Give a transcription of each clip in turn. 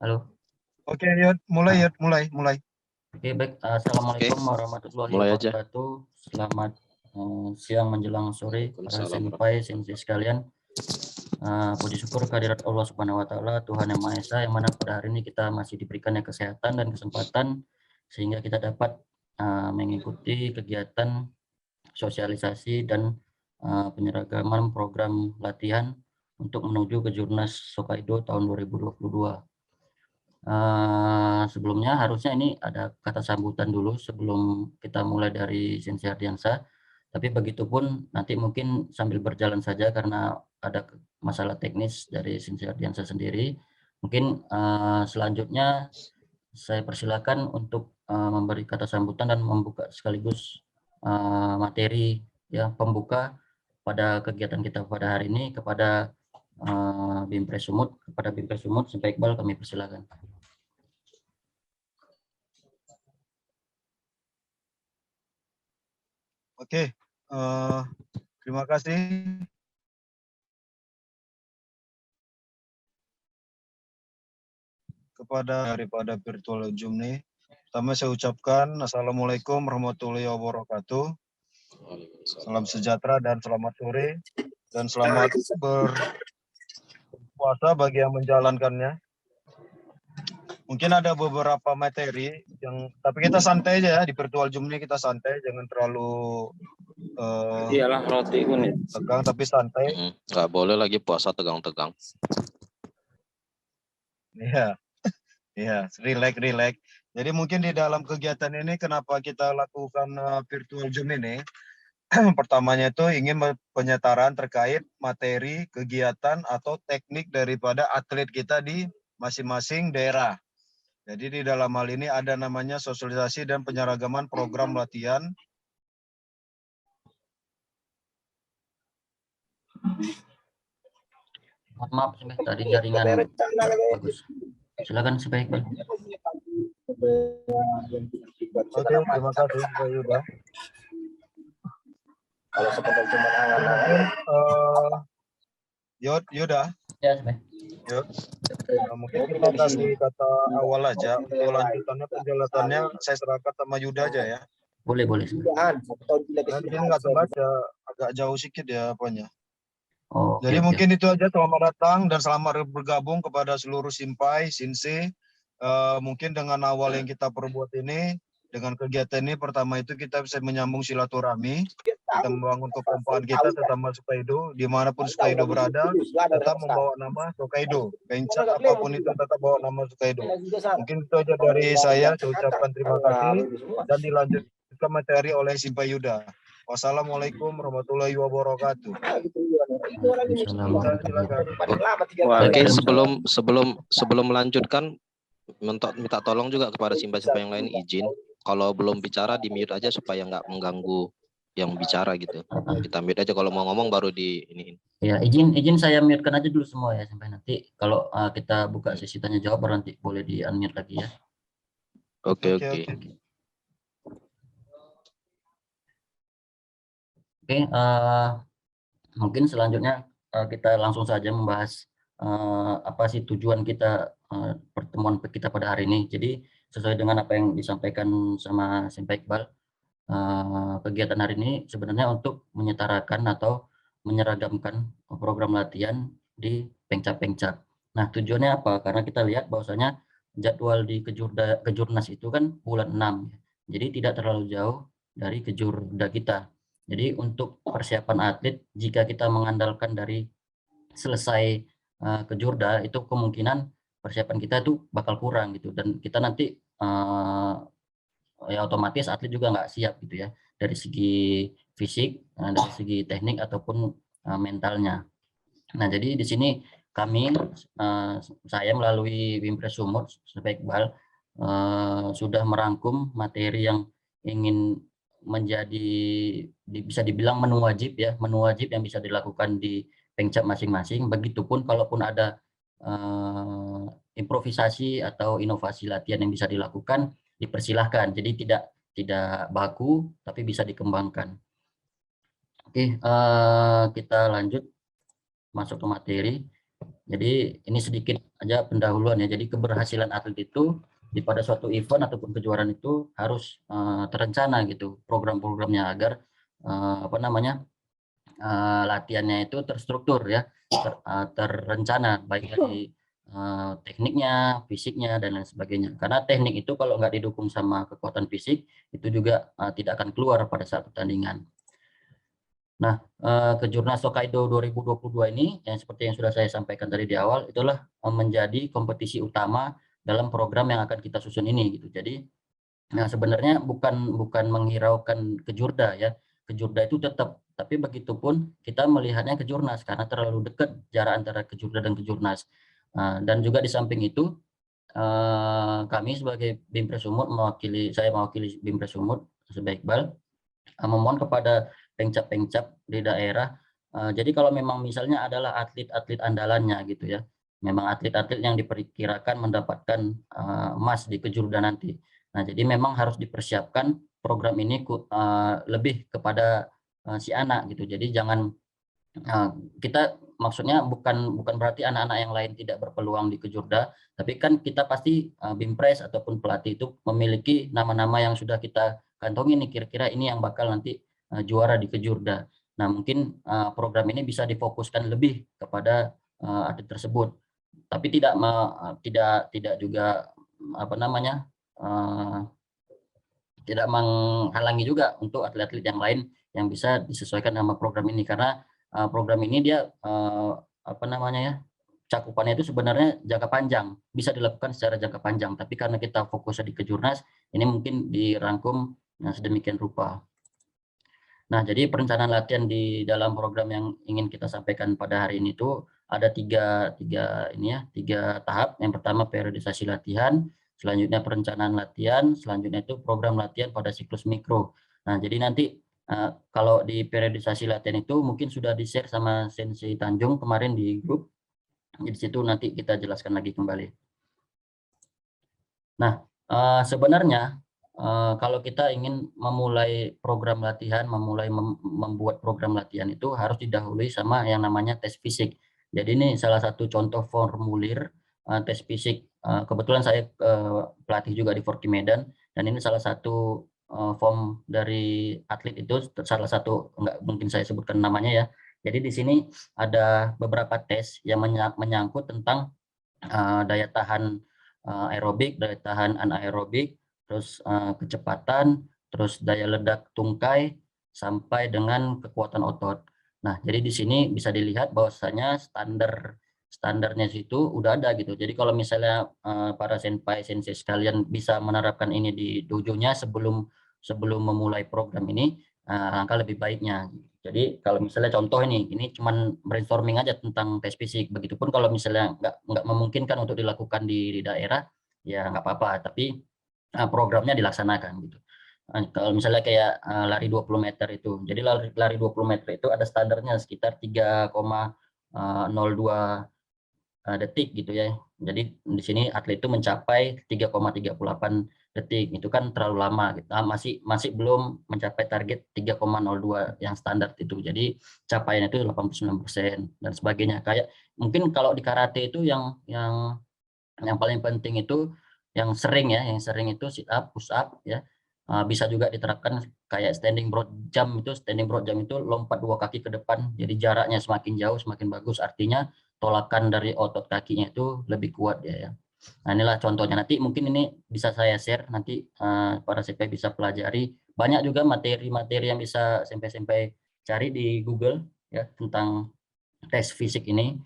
Halo. Oke, Yud, mulai. Oke, baik. Assalamualaikum warahmatullahi wabarakatuh. Selamat siang menjelang sore para senpai sekalian. Puji syukur kehadirat Allah Subhanahu wa taala, Tuhan Yang Maha Esa, yang mana pada hari ini kita masih diberikannya kesehatan dan kesempatan sehingga kita dapat mengikuti kegiatan sosialisasi dan penyeragaman program latihan untuk menuju ke Jurnas Hokkaido tahun 2022. Sebelumnya harusnya ini ada kata sambutan dulu sebelum kita mulai dari Sensei Ardiansa, tapi begitupun nanti mungkin sambil berjalan saja karena ada masalah teknis dari Sensei Ardiansa sendiri. Mungkin selanjutnya saya persilakan untuk memberi kata sambutan dan membuka sekaligus materi ya pembuka pada kegiatan kita pada hari ini kepada Bimpres Sumut, sampai Iqbal kami persilakan. Oke, terima kasih. Daripada virtual Zoom nih. Pertama saya ucapkan Assalamualaikum warahmatullahi wabarakatuh. Salam sejahtera dan selamat sore. Dan selamat berpuasa bagi yang menjalankannya. Mungkin ada beberapa materi tapi kita santai aja ya di virtual Zoom ini, kita santai, jangan terlalu iyalah roti kuning tegang tapi santai. Nggak boleh lagi puasa tegang-tegang. Iya, relax. Jadi mungkin di dalam kegiatan ini kenapa kita lakukan virtual Zoom ini? Pertamanya itu ingin penyetaraan terkait materi, kegiatan atau teknik daripada atlet kita di masing-masing daerah. Jadi di dalam hal ini ada namanya sosialisasi dan penyeragaman program latihan. Maaf, tadi jaringan bagus. Silakan sebaik-baik. Oke, terima kasih Pak Yuda. kalau sekedar cuma Yuda. Ya, sebaik. Mungkin kita kasih kata awal aja. Untuk lanjutannya penjelasannya saya serahkan sama Yuda aja ya. Boleh. Nanti nggak terbaca, agak jauh sedikit ya apanya. Oh, jadi mungkin itu aja. Selamat datang dan selamat bergabung kepada seluruh simpai, sinsei. Mungkin dengan awal yang kita perbuat ini, dengan kegiatan ini, pertama itu kita bisa menyambung silaturahmi, kita membangun kekompakan kita sesama Hokkaido, dimanapun Hokkaido berada, tetap membawa nama Hokkaido. Pencak apapun itu tetap bawa nama Hokkaido. Mungkin itu aja dari saya ucapkan terima kasih dan dilanjutkan materi oleh Simpai Yuda. Wassalamualaikum warahmatullahi wabarakatuh. Oke, sebelum melanjutkan, minta tolong juga kepada simpai-simpai yang lain izin. Kalau belum bicara di mute aja supaya nggak mengganggu yang bicara gitu. Kita mute aja, kalau mau ngomong baru di ini. Ya, izin saya mute-kan aja dulu semua ya, sampai nanti kalau kita buka sesi tanya jawab baru nanti boleh di unmute lagi ya. Oke. Oke, mungkin selanjutnya kita langsung saja membahas apa sih tujuan kita pertemuan kita pada hari ini. Jadi sesuai dengan apa yang disampaikan sama Senpai Iqbal, kegiatan hari ini sebenarnya untuk menyetarakan atau menyeragamkan program latihan di Pencap. Nah, tujuannya apa? Karena kita lihat bahwasanya jadwal di Kejurnas itu kan bulan 6. Jadi tidak terlalu jauh dari Kejurda kita. Jadi untuk persiapan atlet, jika kita mengandalkan dari selesai Kejurda, itu kemungkinan persiapan kita itu bakal kurang gitu, dan kita nanti ya otomatis atlet juga nggak siap gitu ya, dari segi fisik, dari segi teknik ataupun mentalnya. Nah, jadi di sini kami, saya melalui Bimpres Sumut, Senpai Iqbal, sudah merangkum materi yang ingin menjadi bisa dibilang menu wajib yang bisa dilakukan di Pencap masing-masing. Begitupun kalaupun ada improvisasi atau inovasi latihan yang bisa dilakukan, dipersilahkan. Jadi tidak baku tapi bisa dikembangkan. Oke, kita lanjut masuk ke materi. Jadi ini sedikit aja pendahuluan ya. Jadi keberhasilan atlet itu pada suatu event ataupun kejuaraan itu harus terencana gitu program-programnya agar apa namanya latihannya itu terstruktur ya, terencana baik dari tekniknya, fisiknya dan lain sebagainya. Karena teknik itu kalau nggak didukung sama kekuatan fisik itu juga tidak akan keluar pada saat pertandingan. Nah, Kejurnas Hokkaido 2022 ini yang seperti yang sudah saya sampaikan tadi di awal itulah menjadi kompetisi utama dalam program yang akan kita susun ini gitu. Jadi nah sebenarnya bukan menghiraukan Kejurda ya. Kejurda itu tetap, tapi begitupun kita melihatnya Kejurnas karena terlalu dekat jarak antara Kejurda dan Kejurnas. Dan juga di samping itu kami sebagai Bimpres Sumut saya mewakili Bimpres Sumut sebagai Iqbal memohon kepada pengcap-pengcap di daerah. Jadi kalau memang misalnya adalah atlet-atlet andalannya gitu ya, memang atlet-atlet yang diperkirakan mendapatkan emas di Kejurda nanti. Nah, jadi memang harus dipersiapkan program ini lebih kepada si anak gitu. Jadi jangan kita maksudnya bukan berarti anak-anak yang lain tidak berpeluang di Kejurda, tapi kan kita pasti Bimpres ataupun pelatih itu memiliki nama-nama yang sudah kita kantongi nih kira-kira ini yang bakal nanti juara di Kejurda. Nah, mungkin program ini bisa difokuskan lebih kepada atlet tersebut. Tapi tidak juga apa namanya tidak menghalangi juga untuk atlet-atlet yang lain yang bisa disesuaikan sama program ini karena program ini dia apa namanya ya cakupannya itu sebenarnya jangka panjang bisa dilakukan secara jangka panjang tapi karena kita fokusnya di Kejurnas ini mungkin dirangkum sedemikian rupa. Nah, jadi perencanaan latihan di dalam program yang ingin kita sampaikan pada hari ini itu ada tiga tahap. Yang pertama periodisasi latihan, selanjutnya perencanaan latihan, selanjutnya itu program latihan pada siklus mikro. Nah, jadi nanti kalau di periodisasi latihan itu mungkin sudah di-share sama Sensei Tanjung kemarin di grup. Di situ nanti kita jelaskan lagi kembali. Nah, sebenarnya kalau kita ingin memulai program latihan, membuat program latihan itu harus didahului sama yang namanya tes fisik. Jadi ini salah satu contoh formulir tes fisik. Kebetulan saya pelatih juga di Forky Medan dan ini salah satu form dari atlet itu salah satu nggak mungkin saya sebutkan namanya ya. Jadi di sini ada beberapa tes yang menyangkut tentang daya tahan aerobik, daya tahan anaerobik, terus kecepatan, terus daya ledak tungkai, sampai dengan kekuatan otot. Nah, jadi di sini bisa dilihat bahwasanya standarnya itu udah ada gitu. Jadi kalau misalnya para senpai sensei sekalian bisa menerapkan ini di dojo-nya sebelum memulai program ini, langkah lebih baiknya. Jadi kalau misalnya contoh ini cuman brainstorming aja tentang tes fisik. Begitupun kalau misalnya nggak memungkinkan untuk dilakukan di daerah, ya nggak apa-apa. Tapi programnya dilaksanakan gitu. Kalau misalnya kayak lari 20 meter itu, jadi lari 20 meter itu ada standarnya sekitar 3,02 detik gitu ya. Jadi di sini atlet itu mencapai 3,38 detik. Itu kan terlalu lama gitu. Masih belum mencapai target 3,02 yang standar itu. Jadi capaian itu 89% dan sebagainya. Kayak mungkin kalau di karate itu yang paling penting itu yang sering itu sit up, push up ya. Bisa juga diterapkan kayak standing broad jump itu lompat 2 kaki ke depan. Jadi jaraknya semakin jauh semakin bagus. Artinya tolakan dari otot kakinya itu lebih kuat ya. Nah, inilah contohnya. Nanti mungkin ini bisa saya share nanti para sampai bisa pelajari. Banyak juga materi-materi yang bisa sampai cari di Google ya tentang tes fisik ini.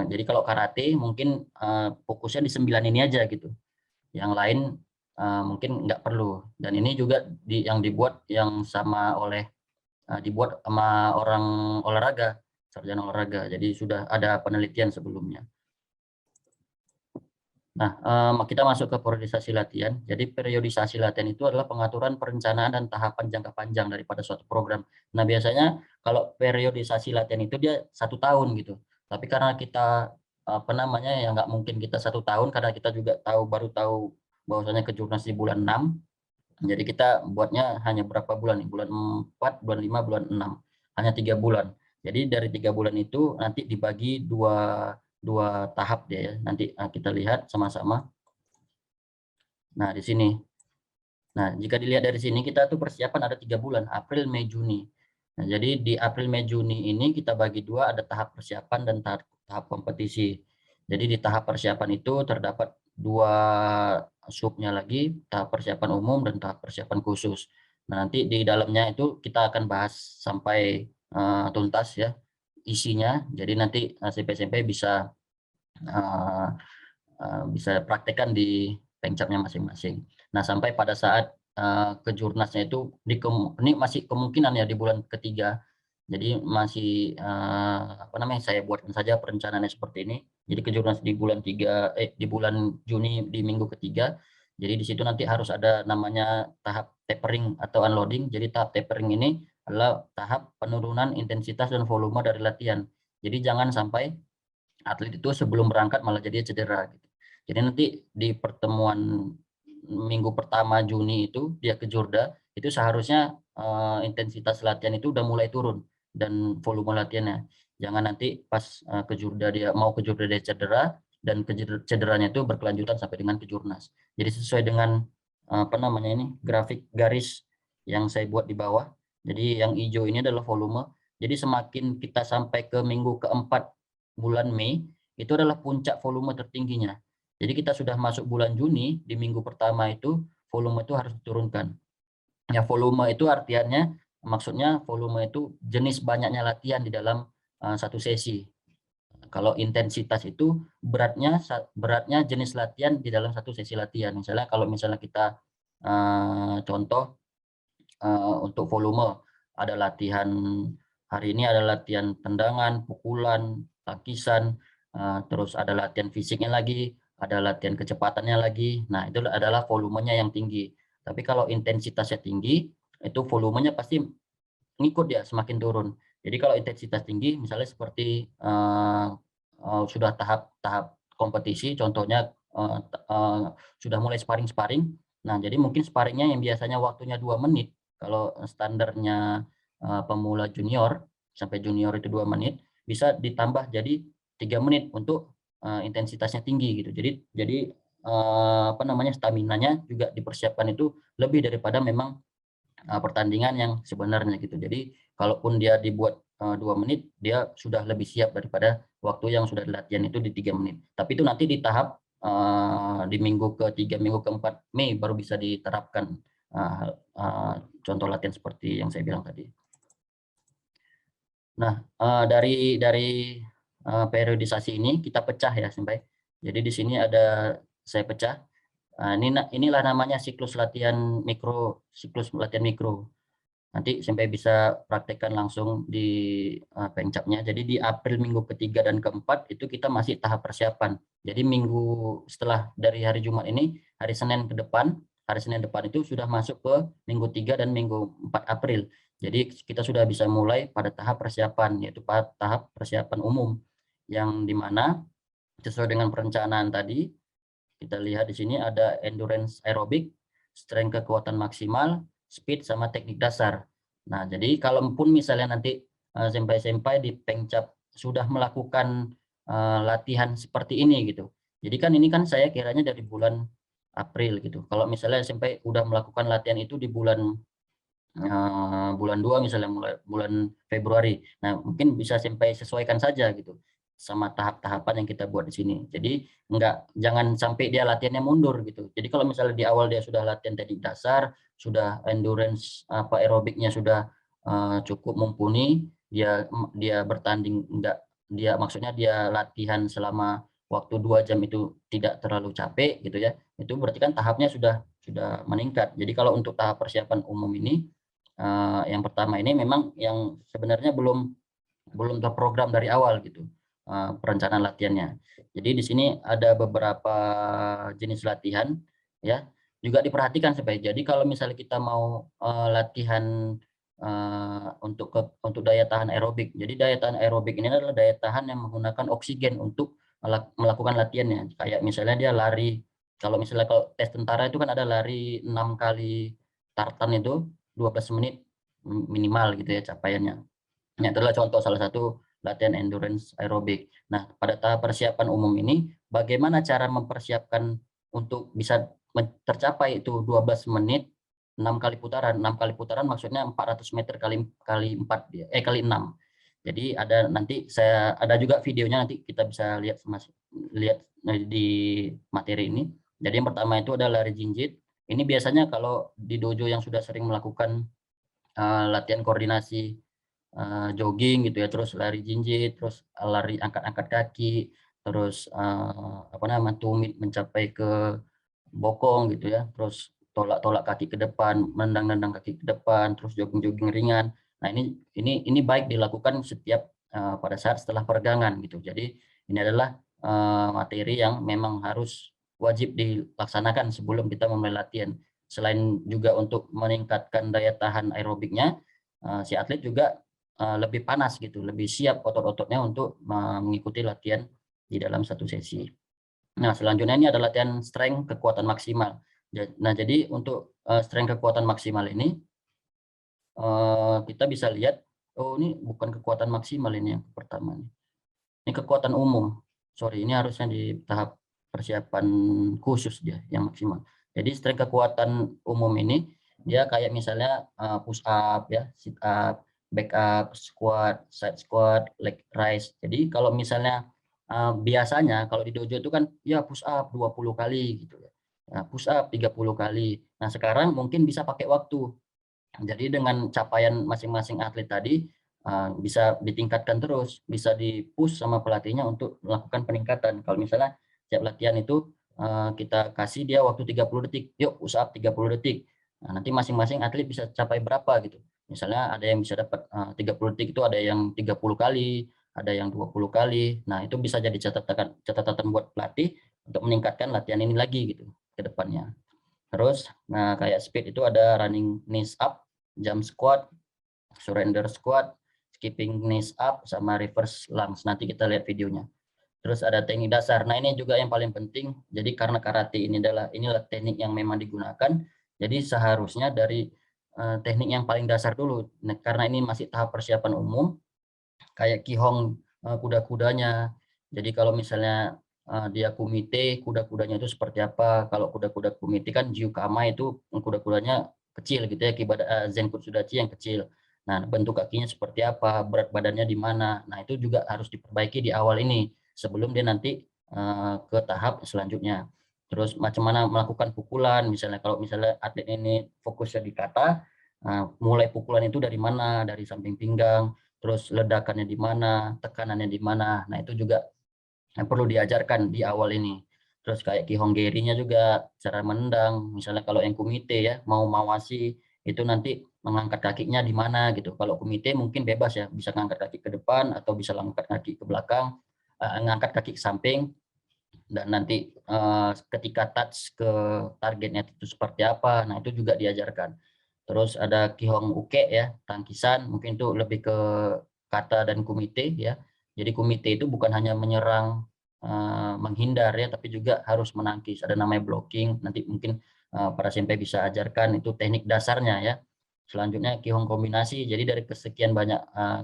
Jadi kalau karate mungkin fokusnya di 9 ini aja gitu. Yang lain mungkin nggak perlu. Dan ini juga yang dibuat dibuat sama orang olahraga, sarjana olahraga. Jadi sudah ada penelitian sebelumnya. Nah, kita masuk ke periodisasi latihan. Jadi periodisasi latihan itu adalah pengaturan perencanaan dan tahapan jangka panjang daripada suatu program. Nah, biasanya kalau periodisasi latihan itu dia 1 tahun gitu. Tapi karena kita ya nggak mungkin kita 1 tahun karena kita juga baru tahu bahwasanya Kejurnas di bulan 6. Jadi kita buatnya hanya berapa bulan nih? Bulan 4, bulan 5, bulan 6. Hanya 3 bulan. Jadi dari 3 bulan itu nanti dibagi dua dua tahap dia ya. Nanti kita lihat sama-sama. Nah, di sini. Nah, jika dilihat dari sini kita tuh persiapan ada 3 bulan, April, Mei, Juni. Nah, jadi di April, Mei, Juni ini kita bagi dua, ada tahap persiapan dan tahap kompetisi. Jadi di tahap persiapan itu terdapat dua subnya lagi, tahap persiapan umum dan tahap persiapan khusus. Nah, nanti di dalamnya itu kita akan bahas sampai tuntas ya isinya. Jadi nanti SMP-SMP bisa bisa praktekkan di pengcapnya masing-masing. Nah, sampai pada saat ke jurnasnya itu ini masih kemungkinan ya di bulan ketiga. Jadi masih apa namanya, saya buatkan saja perencanaannya seperti ini. Jadi ke jurnas di bulan di bulan Juni di minggu ketiga. Jadi di situ nanti harus ada namanya tahap tapering atau unloading. Jadi tahap tapering ini adalah tahap penurunan intensitas dan volume dari latihan. Jadi jangan sampai atlet itu sebelum berangkat malah jadi cedera gitu. Jadi nanti di pertemuan minggu pertama Juni itu dia ke Jorda, itu seharusnya intensitas latihan itu udah mulai turun dan volume latihannya. Jangan nanti pas ke Jorda dia cedera dan cederanya itu berkelanjutan sampai dengan ke Jurnas. Jadi sesuai dengan apa namanya ini grafik garis yang saya buat di bawah. Jadi yang hijau ini adalah volume. Jadi semakin kita sampai ke minggu keempat bulan Mei, itu adalah puncak volume tertingginya. Jadi kita sudah masuk bulan Juni, di minggu pertama itu volume itu harus diturunkan. Ya, volume itu artinya, maksudnya volume itu jenis banyaknya latihan di dalam satu sesi. Kalau intensitas itu beratnya jenis latihan di dalam satu sesi latihan. Misalnya kalau kita contoh untuk volume, ada latihan hari ini ada latihan tendangan, pukulan, takisan, terus ada latihan fisiknya lagi, ada latihan kecepatannya lagi. Nah, itu adalah volumenya yang tinggi. Tapi kalau intensitasnya tinggi, itu volumenya pasti ngikut ya, semakin turun. Jadi kalau intensitas tinggi, misalnya seperti sudah tahap kompetisi, contohnya sudah mulai sparring-sparring. Nah, jadi mungkin sparringnya yang biasanya waktunya 2 menit, kalau standarnya pemula junior, sampai junior itu 2 menit, bisa ditambah jadi 3 menit untuk intensitasnya tinggi gitu. Jadi apa namanya, staminanya juga dipersiapkan itu lebih daripada memang pertandingan yang sebenarnya gitu. Jadi kalaupun dia dibuat 2 menit, dia sudah lebih siap daripada waktu yang sudah latihan itu di 3 menit. Tapi itu nanti di tahap di minggu ke-3, minggu ke-4 Mei baru bisa diterapkan contoh latihan seperti yang saya bilang tadi. Nah, dari periodisasi ini kita pecah ya sampai. Jadi di sini ada saya pecah. Inilah namanya siklus latihan mikro, Nanti sampai bisa praktekkan langsung di pengcapnya. Jadi di April minggu ketiga dan keempat itu kita masih tahap persiapan. Jadi minggu setelah dari hari Jumat ini, hari Senin depan itu sudah masuk ke minggu 3 dan minggu 4 April. Jadi kita sudah bisa mulai pada tahap persiapan, yaitu tahap persiapan umum, yang dimana sesuai dengan perencanaan tadi. Kita lihat di sini ada endurance aerobik, strength kekuatan maksimal, speed, sama teknik dasar. Nah, jadi kalaupun misalnya nanti sampai di pengcap sudah melakukan latihan seperti ini gitu. Jadi kan ini kan saya kiranya dari bulan April gitu. Kalau misalnya sampai udah melakukan latihan itu di bulan 2 misalnya, mulai bulan Februari. Nah, mungkin bisa sampai sesuaikan saja gitu sama tahap-tahapan yang kita buat di sini. Jadi jangan sampai dia latihannya mundur gitu. Jadi kalau misalnya di awal dia sudah latihan teknik dasar, sudah endurance aerobiknya sudah cukup mumpuni, dia bertanding maksudnya dia latihan selama waktu 2 jam itu tidak terlalu capek gitu ya. Itu berarti kan tahapnya sudah meningkat. Jadi kalau untuk tahap persiapan umum ini yang pertama ini memang yang sebenarnya belum terprogram dari awal gitu perencanaan latihannya. Jadi di sini ada beberapa jenis latihan ya, juga diperhatikan supaya jadi kalau misalnya kita mau latihan untuk daya tahan aerobik. Jadi daya tahan aerobik ini adalah daya tahan yang menggunakan oksigen untuk melakukan latihannya. Kayak misalnya dia lari, kalau tes tentara itu kan ada lari 6 kali tartan itu 12 menit minimal gitu ya capaiannya. Ini adalah contoh salah satu latihan endurance aerobik. Nah, pada tahap persiapan umum ini, bagaimana cara mempersiapkan untuk bisa tercapai itu 12 menit 6 kali putaran. 6 kali putaran maksudnya 400 meter kali 4 kali 6. Jadi ada juga videonya, nanti kita bisa lihat di materi ini. Jadi yang pertama itu ada lari jinjit. Ini biasanya kalau di dojo yang sudah sering melakukan latihan koordinasi jogging gitu ya, terus lari jinjit, terus lari angkat-angkat kaki, terus tumit mencapai ke bokong gitu ya, terus tolak-tolak kaki ke depan, menendang-nendang kaki ke depan, terus jogging-jogging ringan. Nah, ini baik dilakukan setiap pada saat setelah peregangan gitu. Jadi ini adalah materi yang memang harus wajib dilaksanakan sebelum kita memulai latihan. Selain juga untuk meningkatkan daya tahan aerobiknya, si atlet juga lebih panas gitu, lebih siap otot-ototnya untuk mengikuti latihan di dalam satu sesi. Nah, selanjutnya ini adalah latihan strength kekuatan maksimal. Nah, jadi untuk strength kekuatan maksimal ini kita bisa lihat, oh ini bukan kekuatan maksimal ini yang pertama. Ini kekuatan umum. Sorry, ini harusnya di tahap persiapan khusus dia yang maksimal. Jadi strength kekuatan umum ini dia kayak misalnya push up ya, sit up, back up, squat, side squat, leg raise. Jadi kalau misalnya biasanya kalau di dojo itu kan ya push up 20 kali gitu ya. Nah, push up 30 kali. Nah, sekarang mungkin bisa pakai waktu. Jadi dengan capaian masing-masing atlet tadi bisa ditingkatkan terus, bisa di-push sama pelatihnya untuk melakukan peningkatan. Kalau misalnya setiap latihan itu kita kasih dia waktu 30 detik, yuk push up 30 detik. Nah, nanti masing-masing atlet bisa capai berapa gitu. Misalnya ada yang bisa dapat 30 detik itu ada yang 30 kali, ada yang 20 kali. Nah, itu bisa jadi catatan buat pelatih untuk meningkatkan latihan ini lagi gitu ke depannya. Terus kayak speed itu ada running knees up, jump squat, surrender squat, skipping knees up, sama reverse lunge. Nanti kita lihat videonya. Terus ada teknik dasar. Nah, ini juga yang paling penting. Jadi karena karate inilah teknik yang memang digunakan. Jadi seharusnya dari teknik yang paling dasar dulu. Nah, karena ini masih tahap persiapan umum, kayak kihong kuda-kudanya. Jadi kalau misalnya dia kumite, kuda-kudanya itu seperti apa? Kalau kuda-kuda kumite kan jiukama itu kuda-kudanya kecil gitu ya, zenkutsudachi yang kecil. Nah, bentuk kakinya seperti apa, berat badannya di mana. Nah, itu juga harus diperbaiki di awal ini sebelum dia nanti ke tahap selanjutnya. Terus macam mana melakukan pukulan, misalnya kalau misalnya atlet ini fokusnya di kata, mulai pukulan itu dari mana? Dari samping pinggang, terus ledakannya di mana, tekanannya di mana. Nah, itu juga yang perlu diajarkan di awal ini. Terus kayak kihonggeri-nya juga cara menendang, misalnya kalau yang kumite ya, mau mawasi itu nanti mengangkat kakinya di mana gitu. Kalau kumite mungkin bebas ya, bisa ngangkat kaki ke depan atau bisa ngangkat kaki ke belakang, ngangkat kaki ke samping, dan nanti ketika touch ke targetnya itu seperti apa. Nah, itu juga diajarkan. Terus ada kihong uke ya, tangkisan, mungkin itu lebih ke kata dan kumite ya. Jadi kumite itu bukan hanya menyerang menghindar ya, tapi juga harus menangkis. Ada namanya blocking, nanti mungkin para senpai bisa ajarkan itu teknik dasarnya ya. Selanjutnya kihong kombinasi, jadi dari kesekian banyak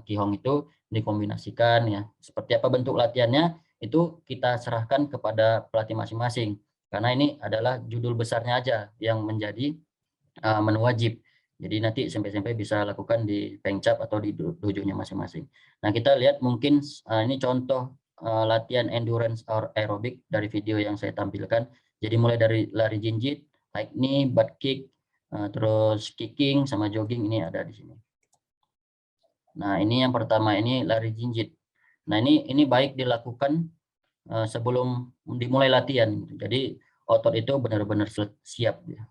kihong itu dikombinasikan ya. Seperti apa bentuk latihannya itu kita serahkan kepada pelatih masing-masing. Karena ini adalah judul besarnya aja yang menjadi menu wajib. Jadi nanti sampai-sampai bisa lakukan di pengcap atau di dojonya masing-masing. Nah, kita lihat mungkin ini contoh latihan endurance or aerobic dari video yang saya tampilkan. Jadi mulai dari lari jinjit, high knee, butt kick, terus kicking sama jogging ini ada di sini. Nah, ini yang pertama ini lari jinjit. Nah, ini baik dilakukan sebelum dimulai latihan. Jadi otot itu benar-benar siap ya.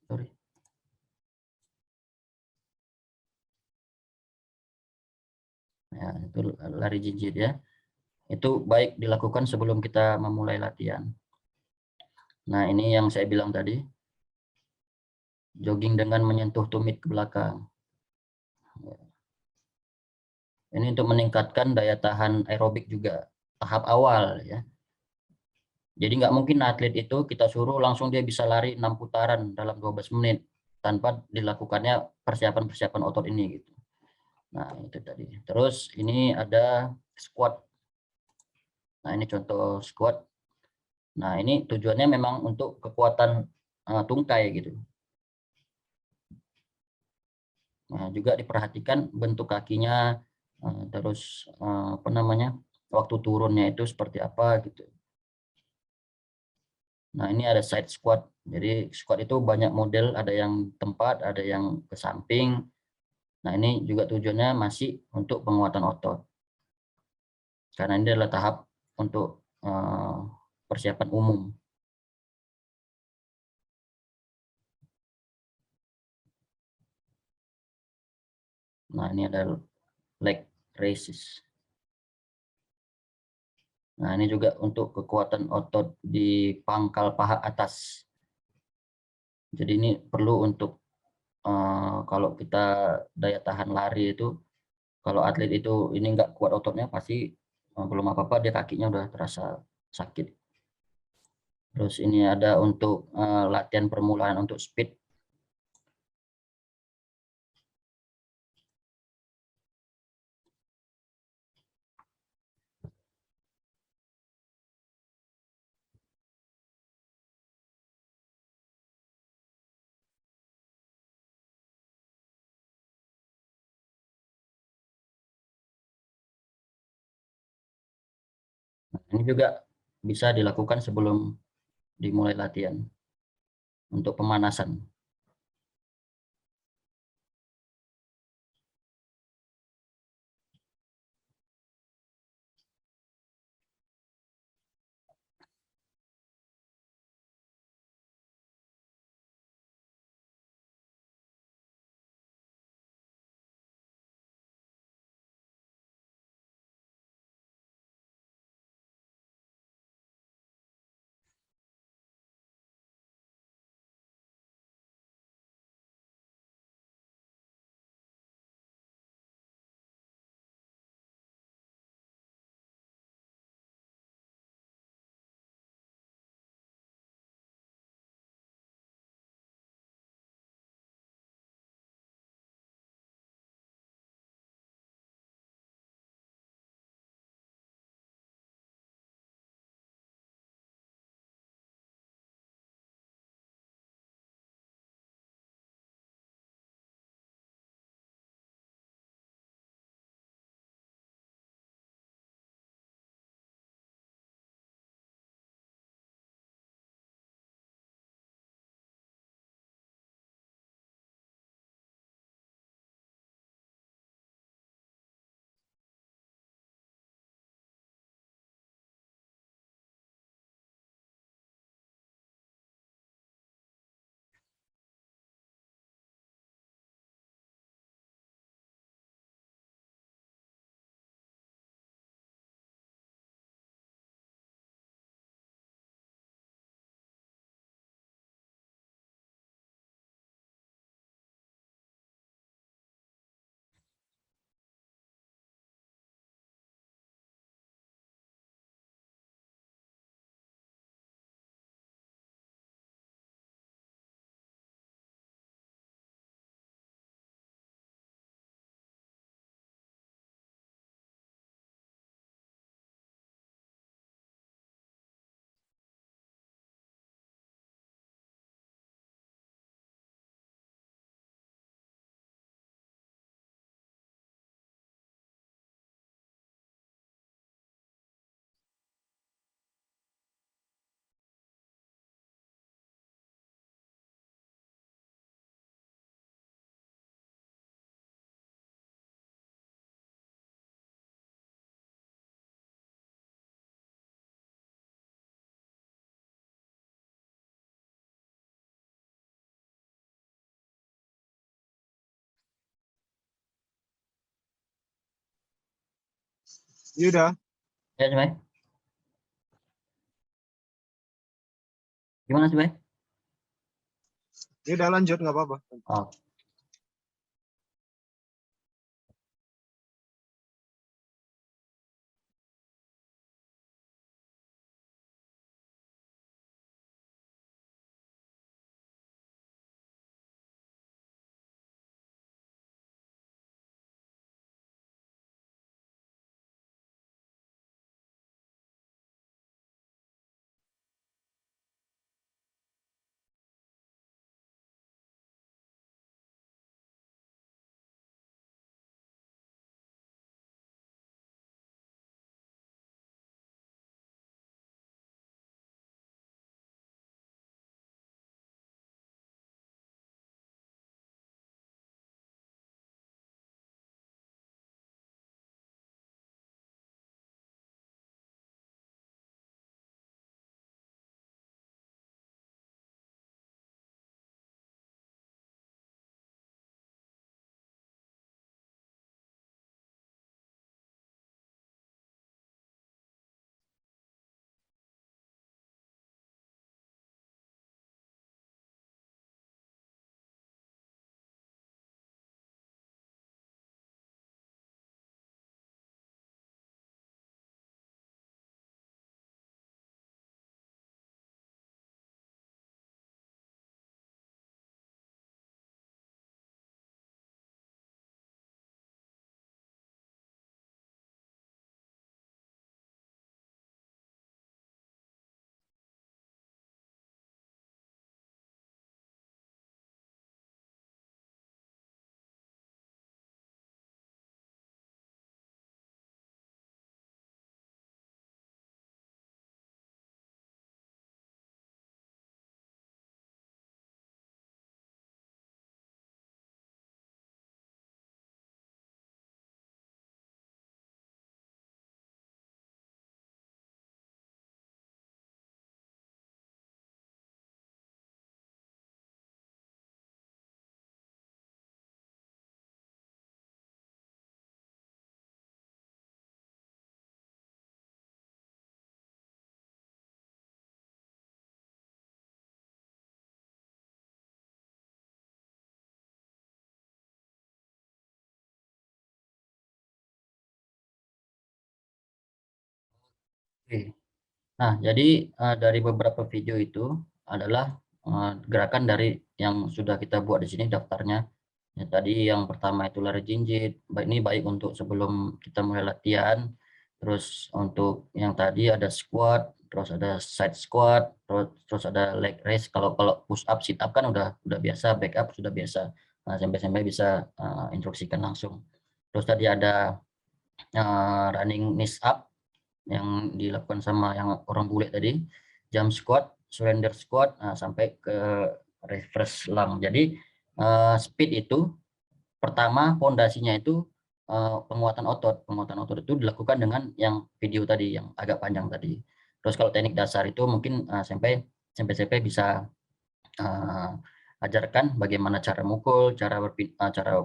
Sorry. Ya, itu lari jinjit ya. Itu baik dilakukan sebelum kita memulai latihan. Nah, ini yang saya bilang tadi. Jogging dengan menyentuh tumit ke belakang. Ini untuk meningkatkan daya tahan aerobik juga tahap awal ya. Jadi nggak mungkin atlet itu kita suruh langsung dia bisa lari 6 putaran dalam 12 menit. tanpa dilakukannya persiapan-persiapan otot ini gitu. Nah, itu tadi. Terus ini ada squat. Nah, ini contoh squat. Nah, ini tujuannya memang untuk kekuatan tungkai gitu. Nah, juga diperhatikan bentuk kakinya, terus apa namanya, waktu turunnya itu seperti apa gitu. Nah, ini ada side squat. Jadi squat itu banyak model, ada yang tempat, ada yang ke samping. Nah, ini juga tujuannya masih untuk penguatan otot. Karena ini adalah tahap untuk persiapan umum. Nah, ini ada leg raises. Nah, ini juga untuk kekuatan otot di pangkal paha atas. Jadi ini perlu untuk kalau kita daya tahan lari itu, kalau atlet itu ini nggak kuat ototnya, pasti belum apa-apa dia kakinya udah terasa sakit. Terus ini ada untuk latihan permulaan untuk speed. Nah, ini juga bisa dilakukan sebelum dimulai latihan untuk pemanasan. Yuda, Ya, Cimai. Gimana, Cimai? Yuda lanjut nggak apa-apa. Oh, Oke. Nah, jadi dari beberapa video itu adalah gerakan dari yang sudah kita buat di sini daftarnya. Ya, tadi yang pertama itu lari jinjit. Ini baik untuk sebelum kita mulai latihan. Terus untuk yang tadi ada squat, terus ada side squat, terus ada leg raise. Kalau push up, sit up kan udah biasa, back up sudah biasa. Nah, sampai bisa instruksikan langsung. Terus tadi ada running knees up yang dilakukan sama yang orang bule tadi, jump squat, surrender squat, sampai ke reverse lung. Jadi speed itu pertama pondasinya itu penguatan otot. Penguatan otot itu dilakukan dengan yang video tadi yang agak panjang tadi. Terus kalau teknik dasar itu mungkin sampai bisa ajarkan bagaimana cara mukul, cara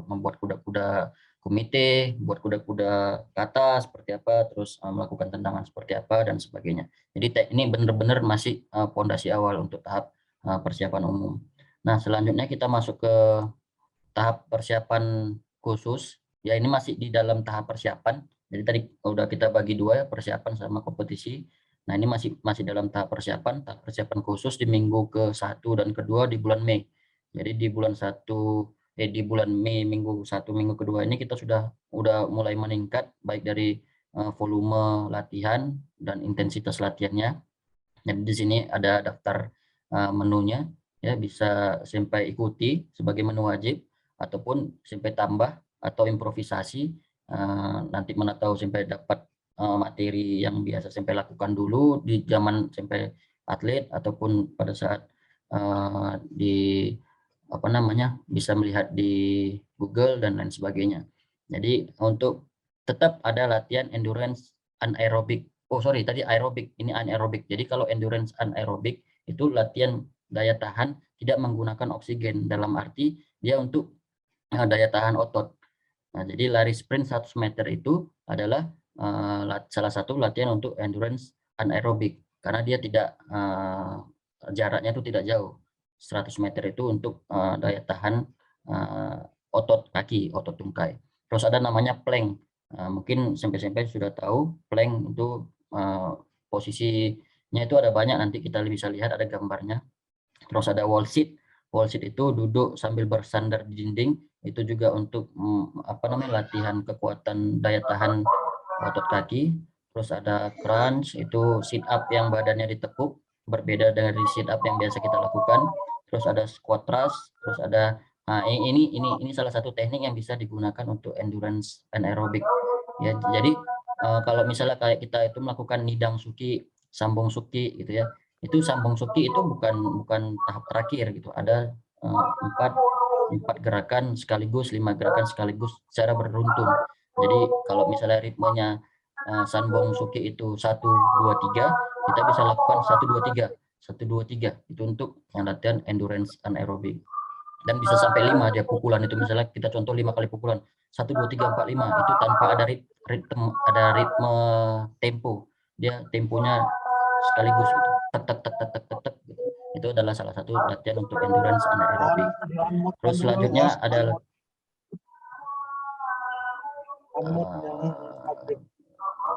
membuat kuda-kuda komite, buat kuda-kuda kata seperti apa, terus melakukan tendangan seperti apa dan sebagainya. Jadi ini benar-benar masih pondasi awal untuk tahap persiapan umum. Nah, selanjutnya kita masuk ke tahap persiapan khusus. Ya, ini masih di dalam tahap persiapan. Jadi tadi udah kita bagi dua ya, persiapan sama kompetisi. Nah, ini masih dalam tahap persiapan khusus di minggu ke-1 dan kedua di bulan Mei. Jadi di bulan Mei minggu 1 minggu kedua ini kita udah mulai meningkat baik dari volume latihan dan intensitas latihannya. Jadi di sini ada daftar menunya, ya bisa sampai ikuti sebagai menu wajib ataupun sampai tambah atau improvisasi. Nanti mana tahu sampai dapat materi yang biasa sampai lakukan dulu di zaman sampai atlet ataupun pada saat di apa namanya bisa melihat di Google dan lain sebagainya. Jadi untuk tetap ada latihan endurance anaerobik. Oh sorry, tadi aerobik, ini anaerobik. Jadi kalau endurance anaerobik itu latihan daya tahan tidak menggunakan oksigen, dalam arti dia untuk daya tahan otot. Nah, jadi lari sprint 100 meter itu adalah salah satu latihan untuk endurance anaerobik karena dia tidak jaraknya itu tidak jauh. 100 meter itu untuk daya tahan otot kaki, otot tungkai. Terus ada namanya plank. Mungkin sampai sudah tahu plank itu posisinya itu ada banyak, nanti kita bisa lihat ada gambarnya. Terus ada wall sit. Wall sit itu duduk sambil bersandar di dinding, itu juga untuk latihan kekuatan daya tahan otot kaki. Terus ada crunch, itu sit up yang badannya ditekuk, berbeda dari sit up yang biasa kita lakukan. Terus ada squat thrust, terus ada ini salah satu teknik yang bisa digunakan untuk endurance anaerobik. Ya, jadi kalau misalnya kayak kita itu melakukan nidang suki, sambung suki gitu ya. Itu sambung suki itu bukan tahap terakhir gitu. Ada 4 gerakan sekaligus, 5 gerakan sekaligus secara beruntun. Jadi kalau misalnya ritmenya sambung suki itu 1 2 3, kita bisa lakukan 1 2 3. 1 2 3 itu untuk yang latihan endurance anaerobik. Dan bisa sampai 5 dia pukulan itu, misalnya kita contoh 5 kali pukulan 1 2 3 4 5 itu tanpa ada ritme tempo, dia temponya sekaligus gitu, tek tek tek tek tek tek, tek gitu. Itu adalah salah satu latihan untuk endurance anaerobik. Terus selanjutnya adalah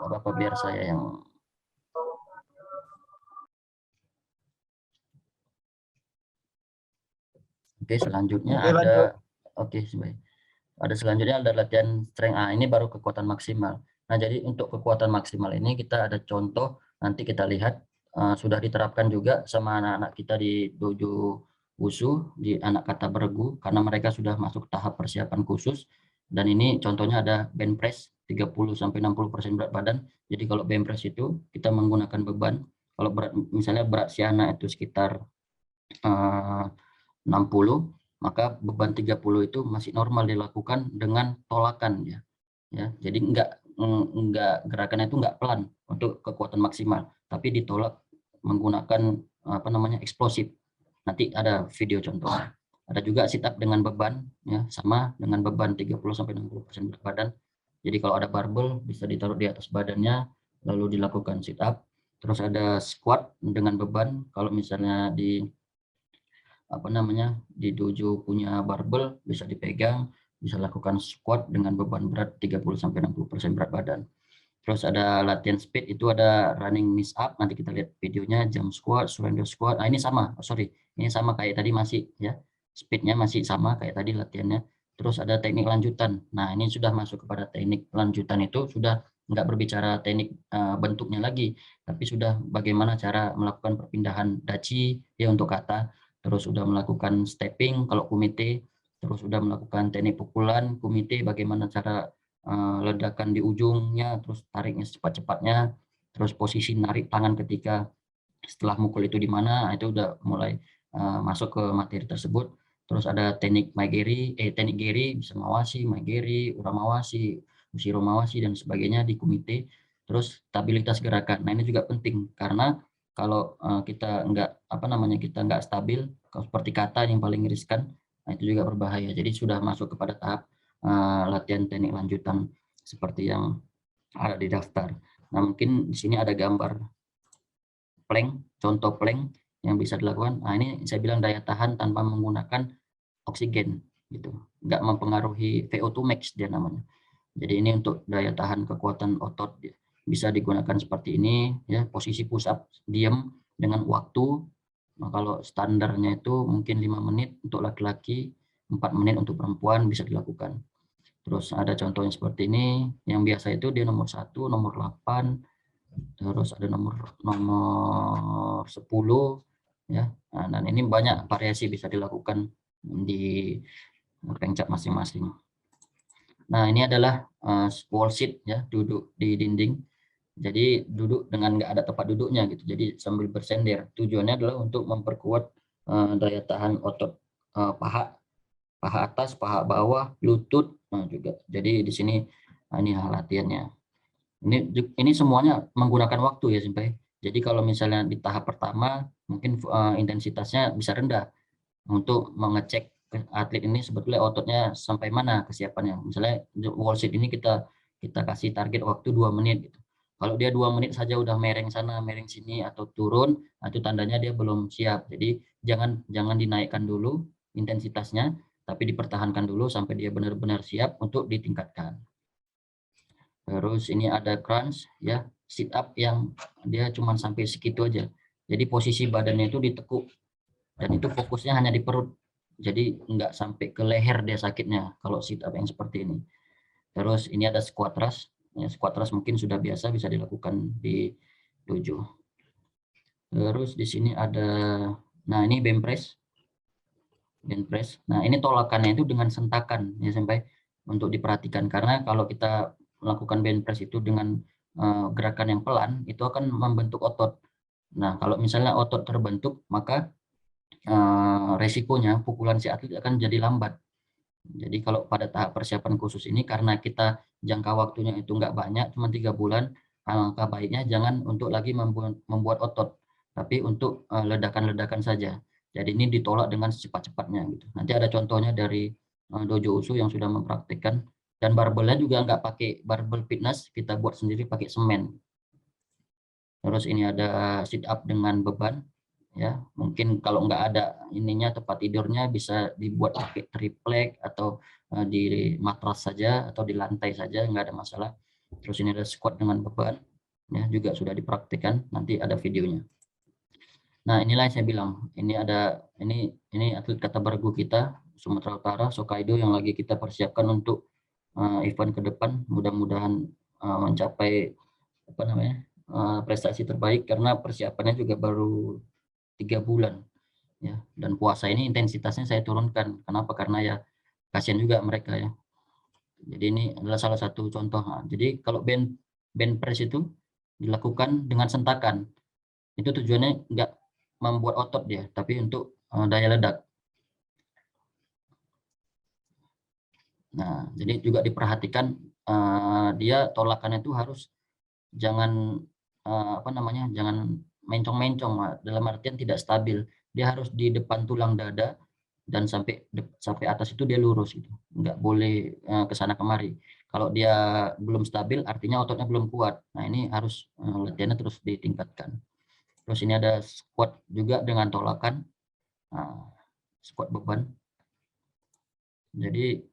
apa biar saya yang selanjutnya ada sebaik. Ada selanjutnya ada latihan strength. Ini baru kekuatan maksimal. Nah, jadi untuk kekuatan maksimal ini kita ada contoh, nanti kita lihat sudah diterapkan juga sama anak-anak kita di dojo wushu, di anak kata beregu, karena mereka sudah masuk tahap persiapan khusus. Dan ini contohnya ada bench press 30-60% berat badan. Jadi kalau bench press itu kita menggunakan beban, kalau misalnya berat si anak itu sekitar 60, maka beban 30 itu masih normal dilakukan dengan tolakan ya. Jadi enggak gerakannya itu enggak pelan untuk kekuatan maksimal, tapi ditolak menggunakan eksplosif. Nanti ada video contohnya. Ada juga sit up dengan beban ya, sama dengan beban 30-60% berat badan. Jadi kalau ada barbel bisa ditaruh di atas badannya lalu dilakukan sit up. Terus ada squat dengan beban, kalau misalnya di dojo punya barbel bisa dipegang, bisa lakukan squat dengan beban berat 30-60% berat badan. Terus ada latihan speed, itu ada running knees up, nanti kita lihat videonya, jump squat, surrender squat. Nah ini sama, ini sama kayak tadi, masih ya, speednya masih sama kayak tadi latihannya. Terus ada teknik lanjutan. Nah ini sudah masuk kepada teknik lanjutan, itu sudah nggak berbicara teknik bentuknya lagi, tapi sudah bagaimana cara melakukan perpindahan daci ya untuk kata, terus sudah melakukan stepping kalau kumite, terus sudah melakukan teknik pukulan kumite, bagaimana cara ledakan di ujungnya, terus tariknya secepat-cepatnya, terus posisi narik tangan ketika setelah mukul itu di mana, itu udah mulai masuk ke materi tersebut. Terus ada teknik teknik geri, bisa mawasi, maigeri, uramawasi, ushiromawasi dan sebagainya di kumite. Terus stabilitas gerakan. Nah ini juga penting karena kalau kita nggak stabil, seperti kata yang paling riskan, nah itu juga berbahaya. Jadi sudah masuk kepada tahap latihan teknik lanjutan seperti yang ada di daftar. Nah mungkin di sini ada gambar plank, contoh plank yang bisa dilakukan. Nah ini saya bilang daya tahan tanpa menggunakan oksigen, gitu. Nggak mempengaruhi VO2 max dia namanya. Jadi ini untuk daya tahan kekuatan otot, bisa digunakan seperti ini ya, posisi push up diam dengan waktu. Nah, kalau standarnya itu mungkin 5 menit untuk laki-laki, 4 menit untuk perempuan bisa dilakukan. Terus ada contohnya seperti ini, yang biasa itu dia nomor 1, nomor 8, terus ada nomor 10 ya. Nah, dan ini banyak variasi bisa dilakukan di pencak masing-masing. Nah, ini adalah wall sit ya, duduk di dinding. Jadi duduk dengan nggak ada tempat duduknya gitu. Jadi sambil bersender. Tujuannya adalah untuk memperkuat daya tahan otot paha atas, paha bawah, lutut, nah juga. Jadi di sini ini latihannya. Ini semuanya menggunakan waktu ya, Simpai. Jadi kalau misalnya di tahap pertama mungkin intensitasnya bisa rendah untuk mengecek atlet ini sebetulnya ototnya sampai mana kesiapannya. Misalnya wall sit ini kita kasih target waktu 2 menit gitu. Kalau dia 2 menit saja udah mereng sana, mereng sini atau turun, itu tandanya dia belum siap. Jadi jangan dinaikkan dulu intensitasnya, tapi dipertahankan dulu sampai dia benar-benar siap untuk ditingkatkan. Terus ini ada crunch ya, sit up yang dia cuma sampai segitu aja. Jadi posisi badannya itu ditekuk dan itu fokusnya hanya di perut. Jadi nggak sampai ke leher dia sakitnya kalau sit up yang seperti ini. Terus ini ada squat thrust. Ya, squat thrust mungkin sudah biasa, bisa dilakukan di dojo. Terus di sini ada, nah ini bench press. Bench press. Nah ini tolakannya itu dengan sentakan ya, sampai untuk diperhatikan, karena kalau kita melakukan bench press itu dengan gerakan yang pelan, itu akan membentuk otot. Nah kalau misalnya otot terbentuk, maka resikonya pukulan si atlet akan jadi lambat. Jadi kalau pada tahap persiapan khusus ini, karena kita jangka waktunya itu nggak banyak, cuma 3 bulan, alangkah baiknya jangan untuk lagi membuat otot, tapi untuk ledakan-ledakan saja. Jadi ini ditolak dengan secepat-cepatnya gitu. Nanti ada contohnya dari Dojo Usu yang sudah mempraktikkan, dan barbelnya juga nggak pakai barbel fitness, kita buat sendiri pakai semen. Terus ini ada sit up dengan beban. Ya mungkin kalau nggak ada ininya, tempat tidurnya, bisa dibuat pakai triplek atau di matras saja atau di lantai saja, nggak ada masalah. Terus ini ada squat dengan beban ya, juga sudah dipraktikkan, nanti ada videonya. Nah inilah yang saya bilang, ini ada ini atlet kata bergu kita Sumatera Utara, Sokaido, yang lagi kita persiapkan untuk event ke depan. Mudah-mudahan mencapai prestasi terbaik, karena persiapannya juga baru 3 bulan ya, dan puasa ini intensitasnya saya turunkan. Kenapa? Karena ya kasihan juga mereka ya. Jadi ini adalah salah satu contoh. Jadi kalau bench press itu dilakukan dengan sentakan, itu tujuannya nggak membuat otot dia, tapi untuk daya ledak. Nah jadi juga diperhatikan dia tolakannya itu harus jangan jangan mencong-mencong, dalam artian tidak stabil. Dia harus di depan tulang dada dan sampai atas itu dia lurus gitu. Nggak boleh ke sana kemari. Kalau dia belum stabil, artinya ototnya belum kuat. Nah ini harus latihannya terus ditingkatkan. Terus ini ada squat juga dengan tolakan, squat beban. Jadi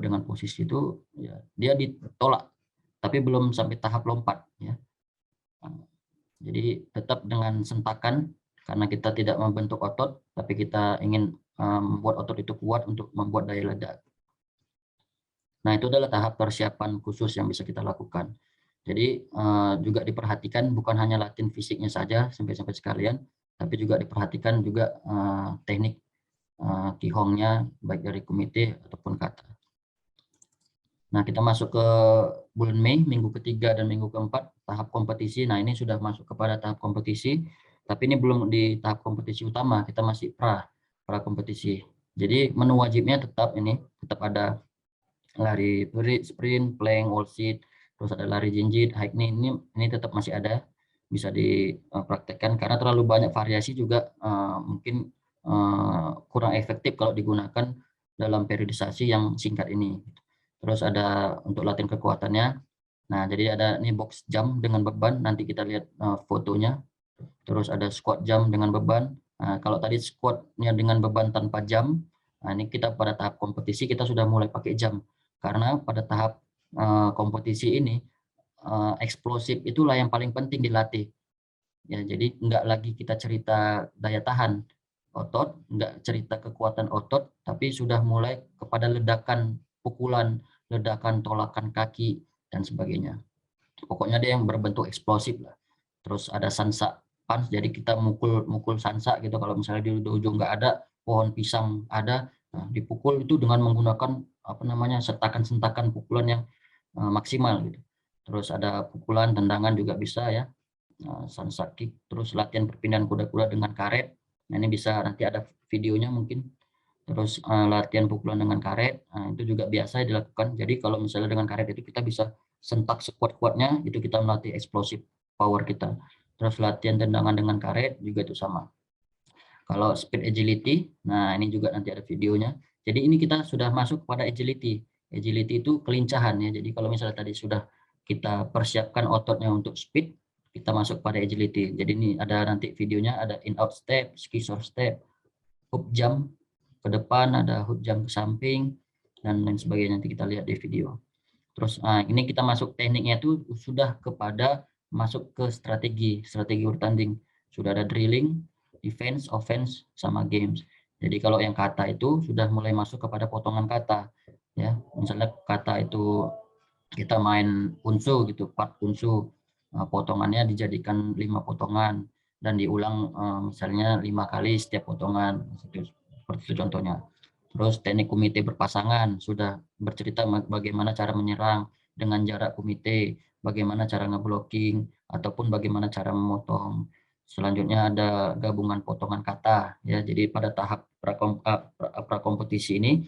dengan posisi itu ya, dia ditolak, tapi belum sampai tahap lompat ya. Jadi tetap dengan sentakan, karena kita tidak membentuk otot, tapi kita ingin membuat otot itu kuat untuk membuat daya ledak. Nah, itu adalah tahap persiapan khusus yang bisa kita lakukan. Jadi juga diperhatikan bukan hanya latihan fisiknya saja sampai sekalian, tapi juga diperhatikan juga teknik Qigongnya baik dari komite ataupun kata. Nah, kita masuk ke bulan Mei, minggu ketiga dan minggu keempat, tahap kompetisi. Nah, ini sudah masuk kepada tahap kompetisi, tapi ini belum di tahap kompetisi utama, kita masih pra kompetisi. Jadi menu wajibnya tetap ada lari sprint, plank, wall sit, terus ada lari jinjit, high knee, ini tetap masih ada, bisa dipraktekkan karena terlalu banyak variasi juga mungkin kurang efektif kalau digunakan dalam periodisasi yang singkat ini. Terus ada untuk latihan kekuatannya. Nah, jadi ada ini box jump dengan beban, nanti kita lihat fotonya. Terus ada squat jump dengan beban. Nah, kalau tadi squatnya dengan beban tanpa jam, nah ini kita pada tahap kompetisi kita sudah mulai pakai jam. Karena pada tahap kompetisi ini eksplosif itulah yang paling penting dilatih. Ya, jadi enggak lagi kita cerita daya tahan otot, enggak cerita kekuatan otot, tapi sudah mulai kepada ledakan pukulan, ledakan tolakan kaki dan sebagainya. Pokoknya dia yang berbentuk eksplosif lah. Terus ada sansa punch, jadi kita mukul sansa gitu. Kalau misalnya di ujung nggak ada pohon pisang ada, nah, dipukul itu dengan menggunakan sentakan pukulan yang maksimal gitu. Terus ada pukulan tendangan juga bisa ya, sansa kick. Terus latihan perpindahan kuda-kuda dengan karet. Nah, ini bisa nanti ada videonya mungkin. Terus latihan pukulan dengan karet, nah, itu juga biasa dilakukan. Jadi kalau misalnya dengan karet itu kita bisa sentak sekuat-kuatnya, itu kita melatih eksplosif power kita. Terus latihan tendangan dengan karet juga itu sama. Kalau speed agility, nah ini juga nanti ada videonya. Jadi ini kita sudah masuk pada agility. Agility itu kelincahan ya. Jadi kalau misalnya tadi sudah kita persiapkan ototnya untuk speed, kita masuk pada agility. Jadi ini ada nanti videonya, ada in out step, scissor step, hook jump ke depan, ada hook jump ke samping, dan lain sebagainya. Nanti kita lihat di video. Terus ini kita masuk tekniknya itu sudah kepada masuk ke strategi bertanding. Sudah ada drilling, defense, offense, sama games. Jadi kalau yang kata itu sudah mulai masuk kepada potongan kata. Ya, misalnya kata itu kita main unsu gitu, part unsu, potongannya dijadikan 5 potongan dan diulang misalnya 5 kali setiap potongan. Seperti itu contohnya. Terus teknik komite berpasangan, sudah bercerita bagaimana cara menyerang dengan jarak komite, bagaimana cara ngeblocking, ataupun bagaimana cara memotong. Selanjutnya ada gabungan potongan kata, ya. Jadi pada tahap prakompetisi ini,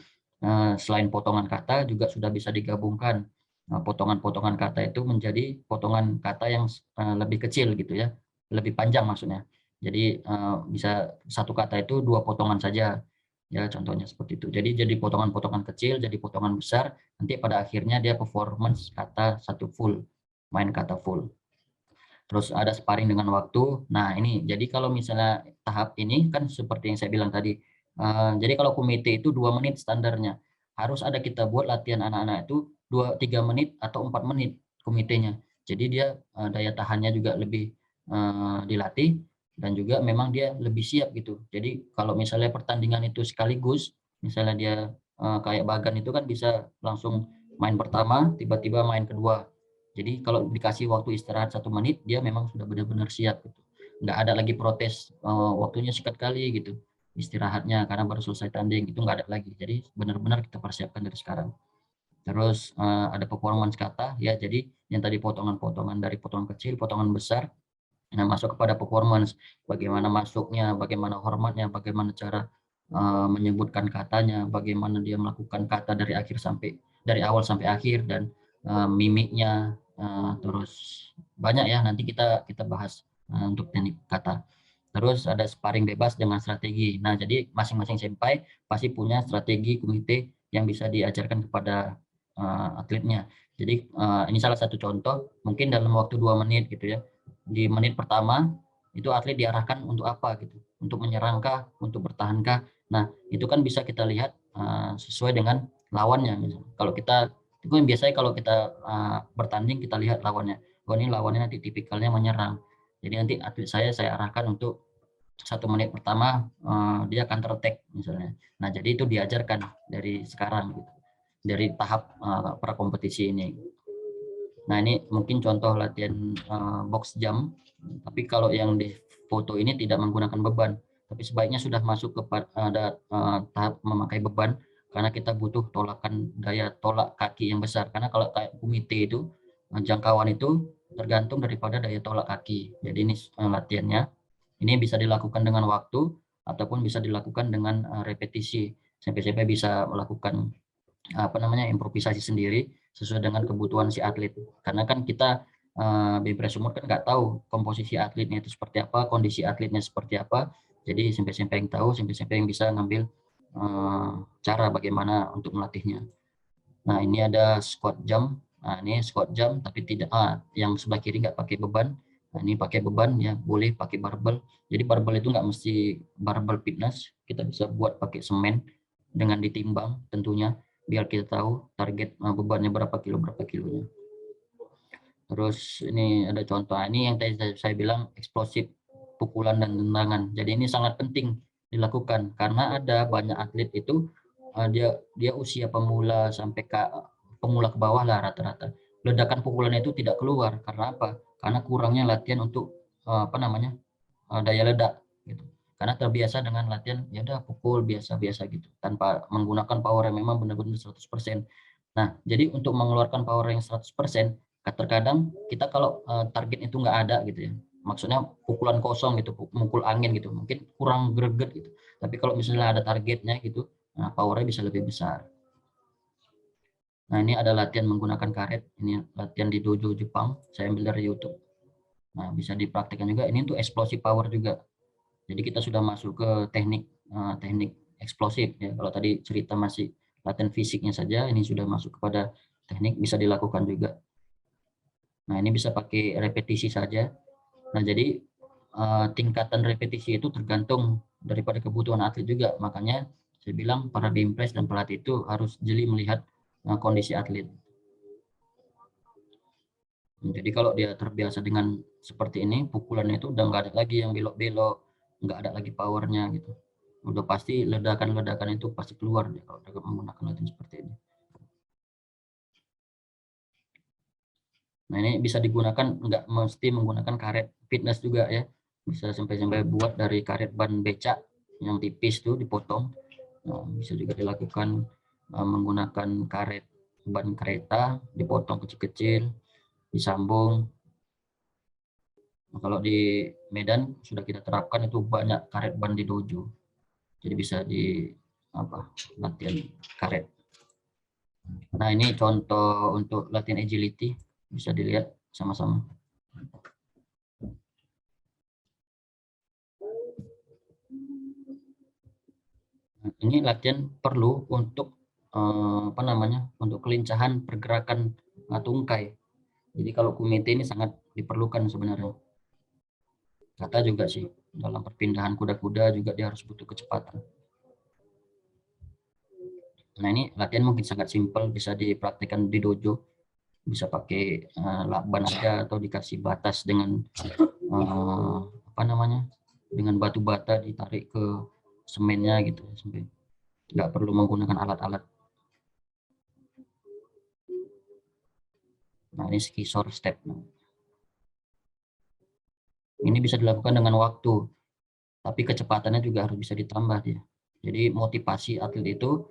selain potongan kata juga sudah bisa digabungkan. Potongan-potongan kata itu menjadi potongan kata yang lebih kecil gitu ya, lebih panjang maksudnya. Jadi bisa satu kata itu 2 potongan saja. Ya, contohnya seperti itu. Jadi potongan-potongan kecil, jadi potongan besar, nanti pada akhirnya dia performance kata satu full, main kata full. Terus ada sparring dengan waktu. Nah, ini jadi kalau misalnya tahap ini kan seperti yang saya bilang tadi. Jadi kalau komite itu 2 menit standarnya. Harus ada kita buat latihan anak-anak itu 2-3 menit atau 4 menit komitenya. Jadi dia daya tahannya juga lebih dilatih. Dan juga memang dia lebih siap gitu. Jadi kalau misalnya pertandingan itu sekaligus, misalnya dia kayak Bagan itu kan bisa langsung main pertama, tiba-tiba main kedua. Jadi kalau dikasih waktu istirahat 1 menit, dia memang sudah benar-benar siap gitu. Nggak ada lagi protes, waktunya sikat kali gitu istirahatnya karena baru selesai tanding, itu nggak ada lagi. Jadi benar-benar kita persiapkan dari sekarang. Terus ada performance kata, ya jadi yang tadi potongan-potongan dari potongan kecil, potongan besar, nah masuk kepada performance, bagaimana masuknya, bagaimana hormatnya, bagaimana cara menyebutkan katanya, bagaimana dia melakukan kata dari awal sampai akhir, dan mimiknya, terus banyak ya, nanti kita bahas untuk teknik kata. Terus ada sparring bebas dengan strategi. Nah, jadi masing-masing senpai pasti punya strategi komite yang bisa diajarkan kepada atletnya. Jadi ini salah satu contoh, mungkin dalam waktu 2 menit gitu ya. Di menit pertama itu atlet diarahkan untuk apa gitu, untuk menyerangkah, untuk bertahankah. Nah, itu kan bisa kita lihat sesuai dengan lawannya. Kalau kita Itu yang biasanya kalau kita bertanding kita lihat lawannya. Oh ini lawannya nanti tipikalnya menyerang. Jadi nanti atlet saya arahkan untuk 1 menit pertama dia counter attack misalnya. Nah jadi itu diajarkan dari sekarang gitu, dari tahap prakompetisi ini. Nah ini mungkin contoh latihan box jump, tapi kalau yang di foto ini tidak menggunakan beban, tapi sebaiknya sudah masuk kepada tahap memakai beban, karena kita butuh tolakan daya tolak kaki yang besar. Karena kalau kayak kumite itu jangkauan itu tergantung daripada daya tolak kaki. Jadi ini latihannya. Ini bisa dilakukan dengan waktu ataupun bisa dilakukan dengan repetisi. Sampai-sampai bisa melakukan improvisasi sendiri sesuai dengan kebutuhan si atlet. Karena kan kita bebas umur kan nggak tahu komposisi atletnya itu seperti apa, kondisi atletnya seperti apa. Jadi sampai-sampai yang tahu, sampai-sampai yang bisa ngambil cara bagaimana untuk melatihnya. Nah ini ada squat jump. Nah ini squat jump tapi tidak yang sebelah kiri nggak pakai beban. Nah ini pakai beban ya, boleh pakai barbel. Jadi barbel itu nggak mesti barbel fitness, kita bisa buat pakai semen dengan ditimbang tentunya, biar kita tahu target bebannya berapa kilonya. Terus ini ada contoh, ini yang tadi saya bilang eksplosif, pukulan dan tendangan. Jadi ini sangat penting dilakukan karena ada banyak atlet itu dia usia pemula sampai ke pemula ke bawah lah rata-rata. Ledakan pukulannya itu tidak keluar karena apa? Karena kurangnya latihan untuk daya ledak gitu. Karena terbiasa dengan latihan ya udah pukul biasa-biasa gitu tanpa menggunakan power yang memang benar-benar 100%. Nah, jadi untuk mengeluarkan power yang 100%, terkadang kita kalau target itu nggak ada gitu ya. Maksudnya pukulan kosong gitu, mukul angin gitu, mungkin kurang greget gitu. Tapi kalau misalnya ada targetnya gitu, nah powernya bisa lebih besar. Nah, ini ada latihan menggunakan karet. Ini latihan di dojo Jepang, saya ambil dari YouTube. Nah, bisa dipraktikkan juga. Ini untuk explosive power juga. Jadi kita sudah masuk ke teknik eksplosif ya. Kalau tadi cerita masih latihan fisiknya saja, ini sudah masuk kepada teknik, bisa dilakukan juga. Nah, ini bisa pakai repetisi saja. Nah, jadi tingkatan repetisi itu tergantung daripada kebutuhan atlet juga. Makanya saya bilang para bimpres dan pelatih itu harus jeli melihat kondisi atlet. Jadi kalau dia terbiasa dengan seperti ini, pukulannya itu udah nggak ada lagi yang belok-belok, nggak ada lagi powernya gitu. Udah pasti ledakan-ledakan itu pasti keluar deh kalau menggunakan latihan seperti ini. Nah ini bisa digunakan, nggak mesti menggunakan karet fitness juga ya. Bisa sampai-sampai buat dari karet ban becak yang tipis tuh dipotong. Nah, bisa juga dilakukan menggunakan karet ban kereta, dipotong kecil-kecil, disambung. Nah, kalau di Medan sudah kita terapkan itu banyak karet ban di dojo. Jadi bisa di latihan karet. Nah, ini contoh untuk latihan agility, bisa dilihat sama-sama. Nah, ini latihan perlu untuk untuk kelincahan pergerakan tungkai. Jadi kalau kumite ini sangat diperlukan sebenarnya. Kata juga sih, dalam perpindahan kuda-kuda juga dia harus butuh kecepatan. Nah ini latihan mungkin sangat simpel, bisa dipraktikkan di dojo. Bisa pakai lakban aja atau dikasih batas dengan dengan batu bata ditarik ke semennya gitu. Sampai nggak perlu menggunakan alat-alat. Nah ini skisor step. Ini bisa dilakukan dengan waktu, tapi kecepatannya juga harus bisa ditambah dia. Jadi motivasi atlet itu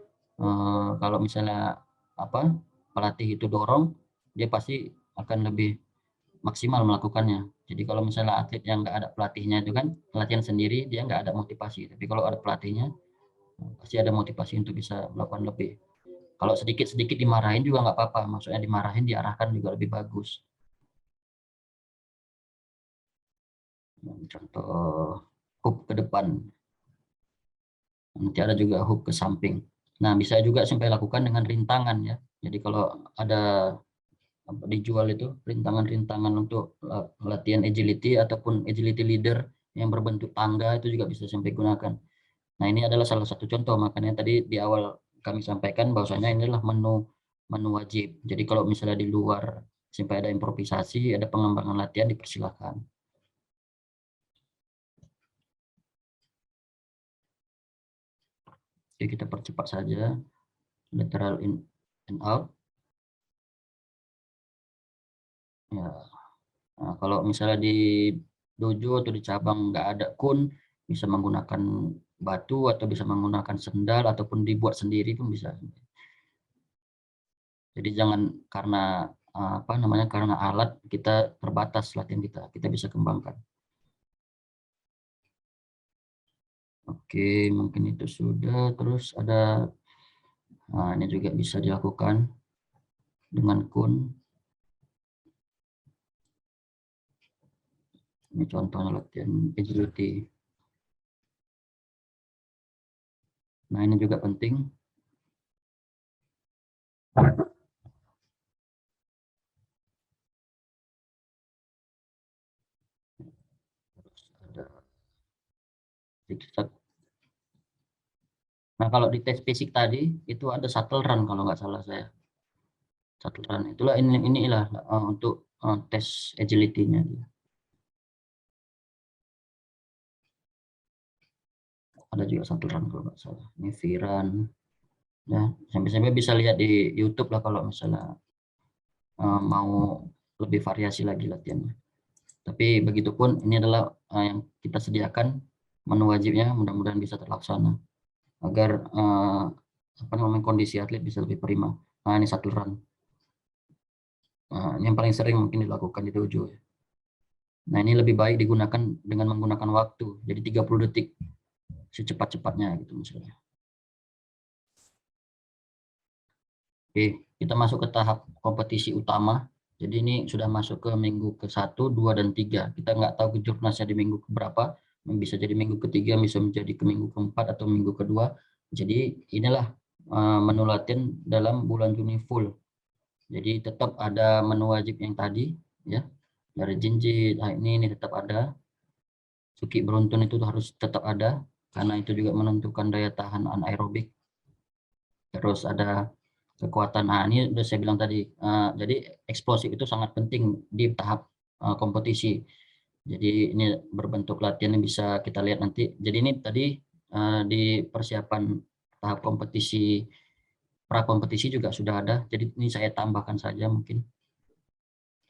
kalau misalnya pelatih itu dorong, dia pasti akan lebih maksimal melakukannya. Jadi kalau misalnya atlet yang nggak ada pelatihnya itu kan latihan sendiri, dia nggak ada motivasi. Tapi kalau ada pelatihnya, pasti ada motivasi untuk bisa melakukan lebih. Kalau sedikit-sedikit dimarahin juga nggak apa-apa. Maksudnya dimarahin, diarahkan juga lebih bagus. Contoh hook ke depan. Nanti ada juga hook ke samping. Nah, bisa juga sampai lakukan dengan rintangan ya. Jadi kalau ada dijual itu rintangan-rintangan untuk latihan agility ataupun agility leader yang berbentuk tangga itu juga bisa sampai gunakan. Nah, ini adalah salah satu contoh, makanya tadi di awal kami sampaikan bahwasanya inilah menu menu wajib. Jadi kalau misalnya di luar sampai ada improvisasi, ada pengembangan latihan, dipersilakan. Oke, kita percepat saja. Lateral in and out. Ya. Nah, kalau misalnya di dojo atau di cabang nggak ada kun, bisa menggunakan batu atau bisa menggunakan sendal ataupun dibuat sendiri pun bisa. Jadi jangan karena apa namanya, karena alat kita terbatas latihan kita bisa kembangkan. Oke, mungkin itu sudah. Terus ada, nah ini juga bisa dilakukan dengan kun. Ini contohnya latihan agility. Nah ini juga penting. Nah kalau di tes fisik tadi itu ada shuttle run kalau nggak salah saya. Shuttle run itulah inilah untuk tes agility-nya. Ada juga shuttle run kalau nggak salah. Ini V-run. Ya, sampai-sampai bisa lihat di YouTube lah kalau misalnya mau lebih variasi lagi latihannya. Tapi begitupun ini adalah yang kita sediakan menu wajibnya, mudah-mudahan bisa terlaksana agar apa namanya, kondisi atlet bisa lebih prima. Nah ini shuttle run. Yang paling sering mungkin dilakukan di dojo. Nah ini lebih baik digunakan dengan menggunakan waktu, jadi 30 detik secepat-cepatnya gitu misalnya. Oke, kita masuk ke tahap kompetisi utama. Jadi ini sudah masuk ke minggu ke-1, 2, dan 3. Kita nggak tahu kejurnasnya di minggu keberapa. Bisa jadi minggu ketiga, bisa menjadi ke minggu keempat atau minggu kedua. Jadi inilah menu latihan dalam bulan Juni full. Jadi tetap ada menu wajib yang tadi, ya, dari jinjit. Nah, ini tetap ada. Suki beruntun itu harus tetap ada, karena itu juga menentukan daya tahan anaerobik. Terus ada kekuatan. Nah, ini udah saya bilang tadi. Jadi eksplosif itu sangat penting di tahap kompetisi. Jadi ini berbentuk latihan yang bisa kita lihat nanti. Jadi ini tadi di persiapan tahap kompetisi, pra kompetisi juga sudah ada. Jadi ini saya tambahkan saja mungkin.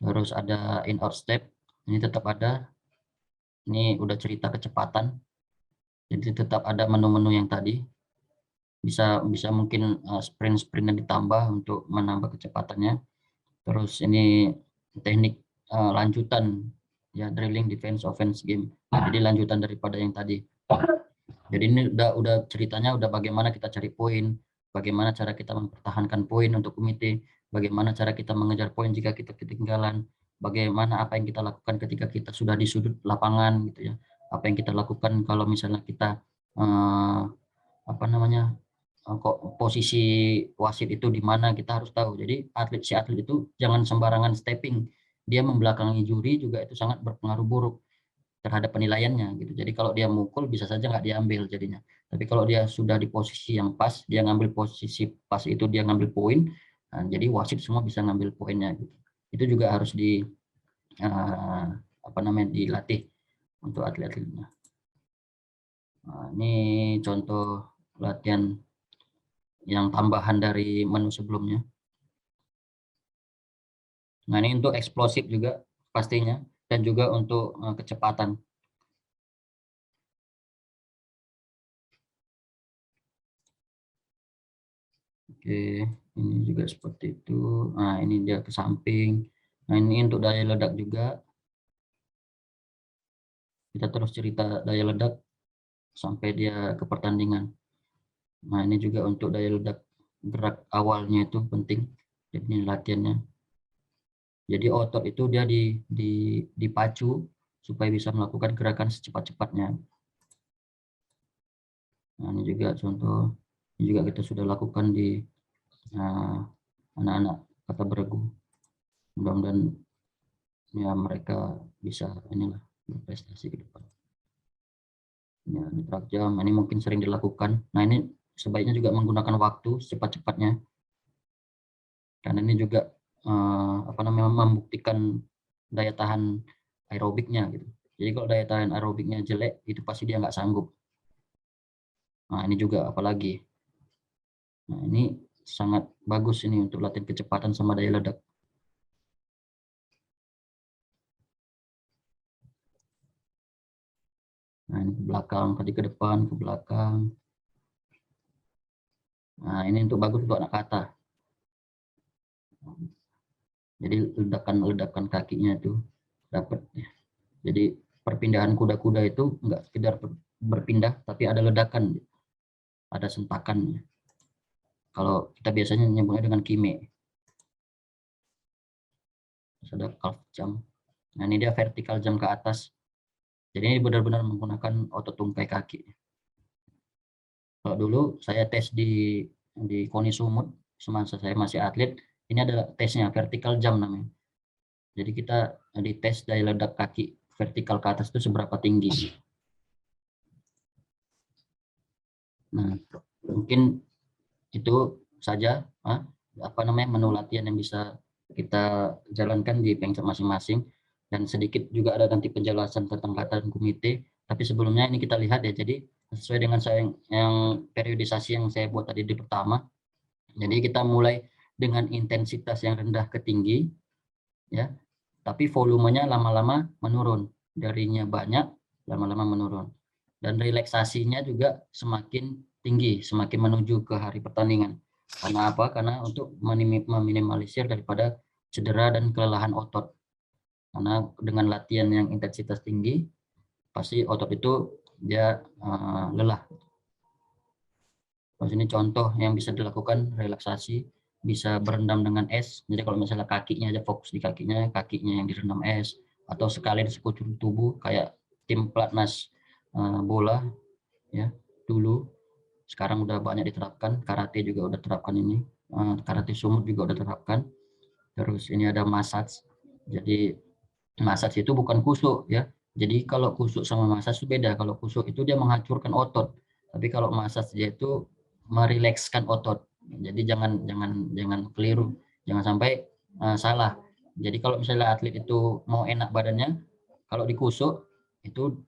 Terus ada in out step. Ini tetap ada. Ini udah cerita kecepatan. Jadi tetap ada menu-menu yang tadi. Bisa mungkin sprint-sprintnya ditambah untuk menambah kecepatannya. Terus ini teknik lanjutan, ya, drilling defense offense game. Jadi lanjutan daripada yang tadi. Jadi ini udah ceritanya udah bagaimana kita cari poin, bagaimana cara kita mempertahankan poin untuk komite, bagaimana cara kita mengejar poin jika kita ketinggalan, bagaimana apa yang kita lakukan ketika kita sudah di sudut lapangan gitu ya. Apa yang kita lakukan kalau misalnya kita apa namanya, kok posisi wasit itu di mana, kita harus tahu. Jadi si atlet itu jangan sembarangan stepping, dia membelakangi juri juga itu sangat berpengaruh buruk terhadap penilaiannya gitu. Jadi kalau dia mukul bisa saja nggak diambil jadinya. Tapi kalau dia sudah di posisi yang pas, dia ngambil posisi pas itu, dia ngambil poin. Nah, jadi wasit semua bisa ngambil poinnya gitu. Itu juga harus apa namanya, dilatih untuk atlet-atletnya. Nah, ini contoh latihan yang tambahan dari menu sebelumnya. Nah ini untuk eksplosif juga pastinya, dan juga untuk kecepatan. Oke, ini juga seperti itu. Nah ini dia ke samping. Nah ini untuk daya ledak juga. Kita terus cerita daya ledak sampai dia ke pertandingan. Nah ini juga untuk daya ledak gerak awalnya itu penting. Jadi ini latihannya. Jadi otot itu dia dipacu supaya bisa melakukan gerakan secepat-cepatnya. Nah ini juga contoh. Ini juga kita sudah lakukan di anak-anak Kata Beregu. Mudah-mudahan ya mereka bisa inilah berprestasi ke depan. Ya, ini jam, ini mungkin sering dilakukan. Nah ini sebaiknya juga menggunakan waktu secepat-cepatnya. Karena ini juga membuktikan daya tahan aerobiknya gitu. Jadi kalau daya tahan aerobiknya jelek, itu pasti dia nggak sanggup. Nah ini juga apalagi. Nah ini sangat bagus ini untuk latihan kecepatan sama daya ledak. Nah ini ke belakang, tadi ke depan, ke belakang. Nah ini untuk bagus untuk anak kata. Jadi ledakan kakinya itu dapat. Jadi perpindahan kuda-kuda itu enggak sekedar berpindah, tapi ada ledakan, ada sentakannya. Kalau kita biasanya nyebutnya dengan kime. Terus ada calf jump. Nah ini dia vertical jump ke atas. Jadi ini benar-benar menggunakan otot tungkai kaki. Kalau dulu saya tes di KONI Sumut, semasa saya masih atlet, ini adalah tesnya vertical jump namanya. Jadi kita dites daya ledak kaki vertikal ke atas itu seberapa tinggi. Nah, mungkin itu saja menu latihan yang bisa kita jalankan di pengcap masing-masing, dan sedikit juga ada nanti penjelasan tentang kata dan komite. Tapi sebelumnya ini kita lihat ya, jadi sesuai dengan saya yang periodisasi yang saya buat tadi di pertama. Jadi kita mulai dengan intensitas yang rendah ke tinggi, ya, tapi volumenya lama-lama menurun, darinya banyak, lama-lama menurun, dan relaksasinya juga semakin tinggi, semakin menuju ke hari pertandingan. Karena apa? Karena untuk meminimalisir daripada cedera dan kelelahan otot. Karena dengan latihan yang intensitas tinggi, pasti otot itu dia lelah. Terus ini contoh yang bisa dilakukan relaksasi, bisa berendam dengan es. Jadi kalau misalnya kakinya aja fokus di kakinya yang direndam es, atau sekali di sekujur tubuh kayak tim pelatnas bola ya dulu. Sekarang udah banyak diterapkan, karate juga udah terapkan ini, karate sumut juga udah terapkan. Terus ini ada massage. Jadi massage itu bukan kusuk ya. Jadi kalau kusuk sama massage itu beda. Kalau kusuk itu dia menghancurkan otot, tapi kalau massage dia itu merilekskan otot. Jadi jangan keliru, jangan sampai salah. Jadi kalau misalnya atlet itu mau enak badannya, kalau dikusuk itu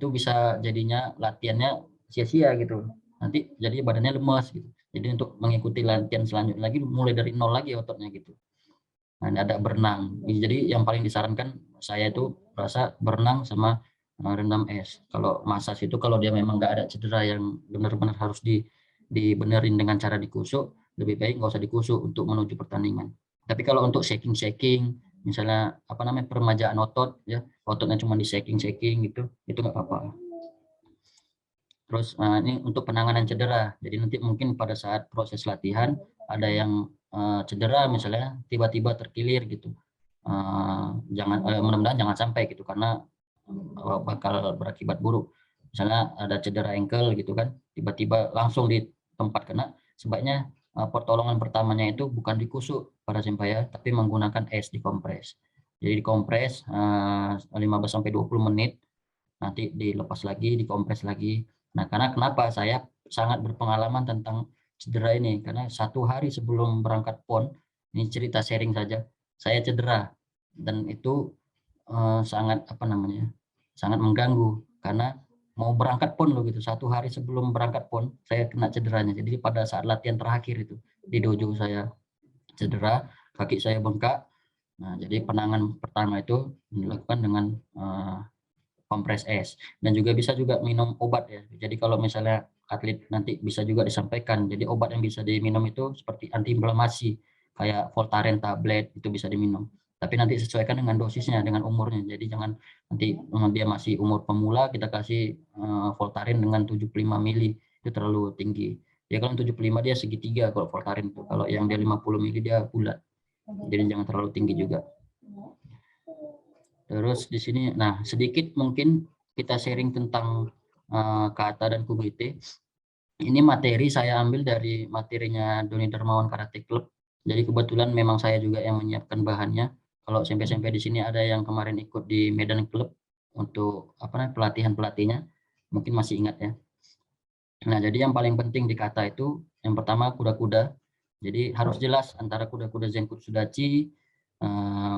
bisa jadinya latihannya sia-sia gitu. Nanti jadi badannya lemas gitu. Jadi untuk mengikuti latihan selanjutnya lagi mulai dari nol lagi ototnya gitu. Nah, ada berenang. Jadi yang paling disarankan saya itu rasa berenang sama rendam es. Kalau massage itu kalau dia memang nggak ada cedera yang benar-benar harus dibenerin dengan cara dikusuk, lebih baik nggak usah dikusuk untuk menuju pertandingan. Tapi kalau untuk shaking, misalnya permajaan otot ya, ototnya cuma di shaking gitu, itu nggak apa-apa. Terus ini untuk penanganan cedera. Jadi nanti mungkin pada saat proses latihan ada yang cedera misalnya tiba-tiba terkilir gitu. Mudah-mudahan jangan sampai gitu, karena bakal berakibat buruk. Misalnya ada cedera ankle gitu kan, tiba-tiba langsung di tempat kena, sebaiknya pertolongan pertamanya itu bukan dikusuk para sempaya, tapi menggunakan es dikompres. Jadi dikompres 15-20 menit, nanti dilepas lagi, dikompres lagi. Nah, karena kenapa saya sangat berpengalaman tentang cedera ini, karena 1 hari sebelum berangkat PON, ini cerita sharing saja, saya cedera, dan itu sangat sangat mengganggu, karena mau berangkat PON loh gitu, 1 hari sebelum berangkat PON saya kena cederanya. Jadi pada saat latihan terakhir itu di dojo saya cedera, kaki saya bengkak. Nah, jadi penanganan pertama itu dilakukan dengan kompres es, dan juga bisa juga minum obat ya. Jadi kalau misalnya atlet nanti bisa juga disampaikan, jadi obat yang bisa diminum itu seperti antiinflamasi kayak Voltaren tablet itu bisa diminum, tapi nanti sesuaikan dengan dosisnya, dengan umurnya. Jadi jangan nanti dia masih umur pemula kita kasih Voltaren dengan 75 mili, itu terlalu tinggi. Ya kalau 75 dia segitiga kalau Voltaren itu, kalau yang dia 50 mili dia bulat, jadi jangan terlalu tinggi juga. Terus di sini, nah sedikit mungkin kita sharing tentang kata dan kumite. Ini materi saya ambil dari materinya Doni Darmawan Karate Club. Jadi kebetulan memang saya juga yang menyiapkan bahannya. Kalau SMP di sini ada yang kemarin ikut di Medan Club untuk pelatihan-pelatihnya, mungkin masih ingat ya. Nah jadi yang paling penting di kata itu, yang pertama kuda-kuda. Jadi harus jelas antara kuda-kuda Zenku Sudachi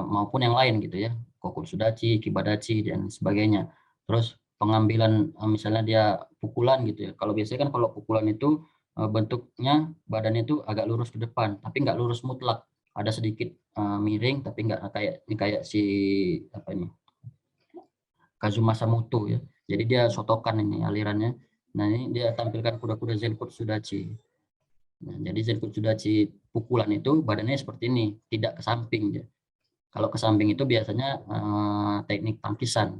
maupun yang lain gitu ya, Koku Sudachi, Kibadachi dan sebagainya. Terus pengambilan misalnya dia pukulan gitu ya. Kalau biasanya kan kalau pukulan itu bentuknya badannya itu agak lurus ke depan, tapi nggak lurus mutlak. Ada sedikit miring, tapi nggak kayak si apa ini Kazuma Samuto ya. Jadi dia sotokan ini alirannya. Nah ini dia tampilkan kuda-kuda Zenku Sudachi. Nah, jadi Zenku Sudachi pukulan itu badannya seperti ini, tidak ke samping dia. Kalau ke samping itu biasanya teknik tangkisan.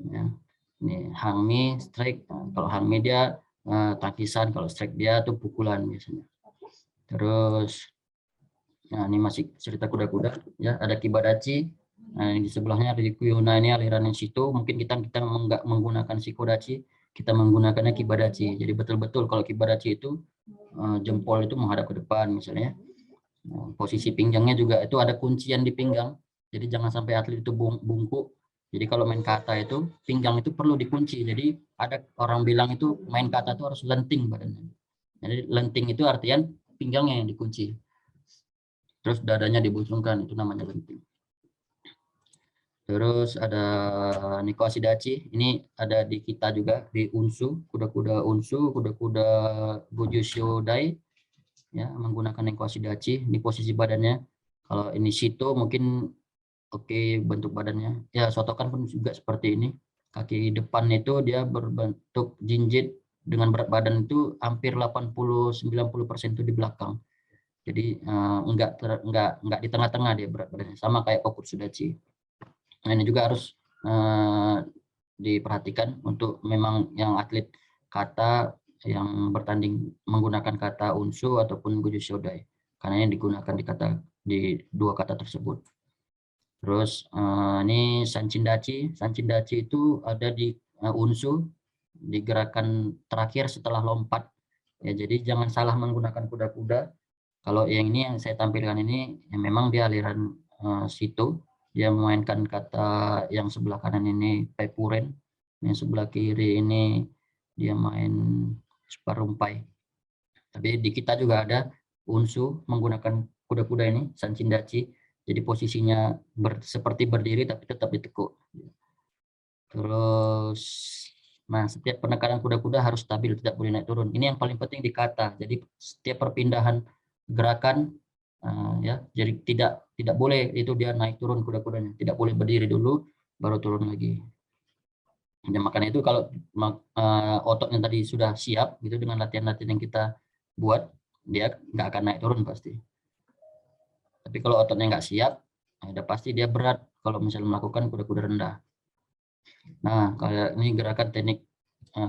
Ya. Ini hangmi, strike. Nah, kalau hangmi dia tangkisan, kalau strike dia tuh pukulan biasanya. Terus, nah ini masih cerita kuda-kuda. Ya, ada Kibadachi. Nah, di sebelahnya ada Kuyuna, ini aliran yang situ. Mungkin kita nggak menggunakan Shikodachi, kita menggunakannya Kibadachi. Jadi betul-betul kalau Kibadachi itu jempol itu menghadap ke depan misalnya. Posisi pinggangnya juga itu ada kuncian di pinggang. Jadi jangan sampai atlet itu bungkuk. Jadi kalau main kata itu pinggang itu perlu dikunci. Jadi ada orang bilang itu main kata itu harus lenting badannya. Jadi lenting itu artian pinggangnya yang dikunci. Terus dadanya dibusungkan, itu namanya lenting. Terus ada Niko Ashidachi, ini ada di kita juga di Unsu, kuda-kuda Unsu, kuda-kuda Bujusho Dai, ya menggunakan Niko Ashidachi. Di posisi badannya, kalau ini Shito mungkin oke bentuk badannya. Ya sotokan pun juga seperti ini. Kaki depan itu dia berbentuk jinjit dengan berat badan itu hampir 80-90% itu di belakang. Jadi enggak di tengah-tengah dia berat badannya, sama kayak Koku Sudachi. Nah, ini juga harus diperhatikan untuk memang yang atlet kata yang bertanding menggunakan kata Unsu ataupun Goju Shodai, karena yang digunakan di dua kata tersebut. Terus ini Sanchindachi. Sanchindachi itu ada di Unsu di gerakan terakhir setelah lompat. Ya, jadi jangan salah menggunakan kuda-kuda. Kalau yang ini yang saya tampilkan ini yang memang dia aliran situ. Dia memainkan kata yang sebelah kanan ini Pepuren, yang sebelah kiri ini dia main Sparumpai. Tapi di kita juga ada Unsu menggunakan kuda-kuda ini Sanchindachi. Jadi posisinya seperti berdiri tapi tetap ditekuk. Terus, nah setiap penekanan kuda-kuda harus stabil, tidak boleh naik turun. Ini yang paling penting di kata. Jadi setiap perpindahan gerakan ya, jadi tidak boleh itu dia naik turun kuda-kudanya, tidak boleh berdiri dulu baru turun lagi. Ya, makanya itu kalau ototnya tadi sudah siap gitu dengan latihan-latihan yang kita buat, dia nggak akan naik turun pasti. Tapi kalau ototnya nggak siap, udah pasti dia berat kalau misalnya melakukan kuda-kuda rendah. Nah, kayak ini gerakan teknik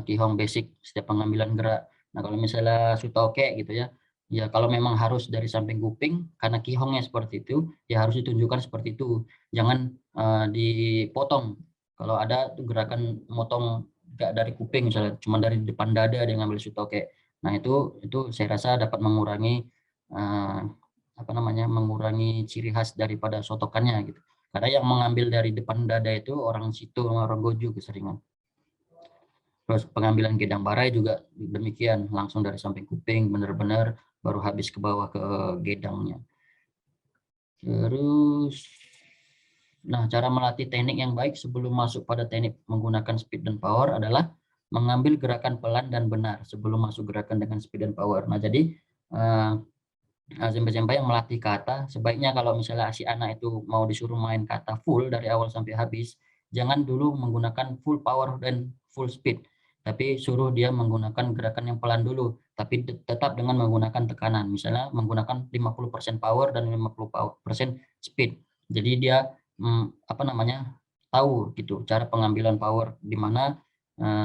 Kihong basic, setiap pengambilan gerak. Nah, kalau misalnya Sutoke gitu ya, ya kalau memang harus dari samping kuping, karena Kihongnya seperti itu, ya harus ditunjukkan seperti itu. Jangan dipotong. Kalau ada tuh gerakan motong nggak dari kuping, misalnya cuma dari depan dada dia ngambil Sutoke. Nah, itu saya rasa dapat mengurangi mengurangi ciri khas daripada sotokannya gitu. Karena yang mengambil dari depan dada itu orang situ, orang Goju keseringan. Terus pengambilan gedang barai juga demikian, langsung dari samping kuping benar-benar baru habis ke bawah ke gedangnya. Terus, nah cara melatih teknik yang baik sebelum masuk pada teknik menggunakan speed dan power adalah mengambil gerakan pelan dan benar sebelum masuk gerakan dengan speed dan power. Nah jadi senpai-senpai yang melatih kata, sebaiknya kalau misalnya si anak itu mau disuruh main kata full dari awal sampai habis, jangan dulu menggunakan full power dan full speed, tapi suruh dia menggunakan gerakan yang pelan dulu, tapi tetap dengan menggunakan tekanan, misalnya menggunakan 50% power dan 50% speed. Jadi dia tahu gitu cara pengambilan power di mana,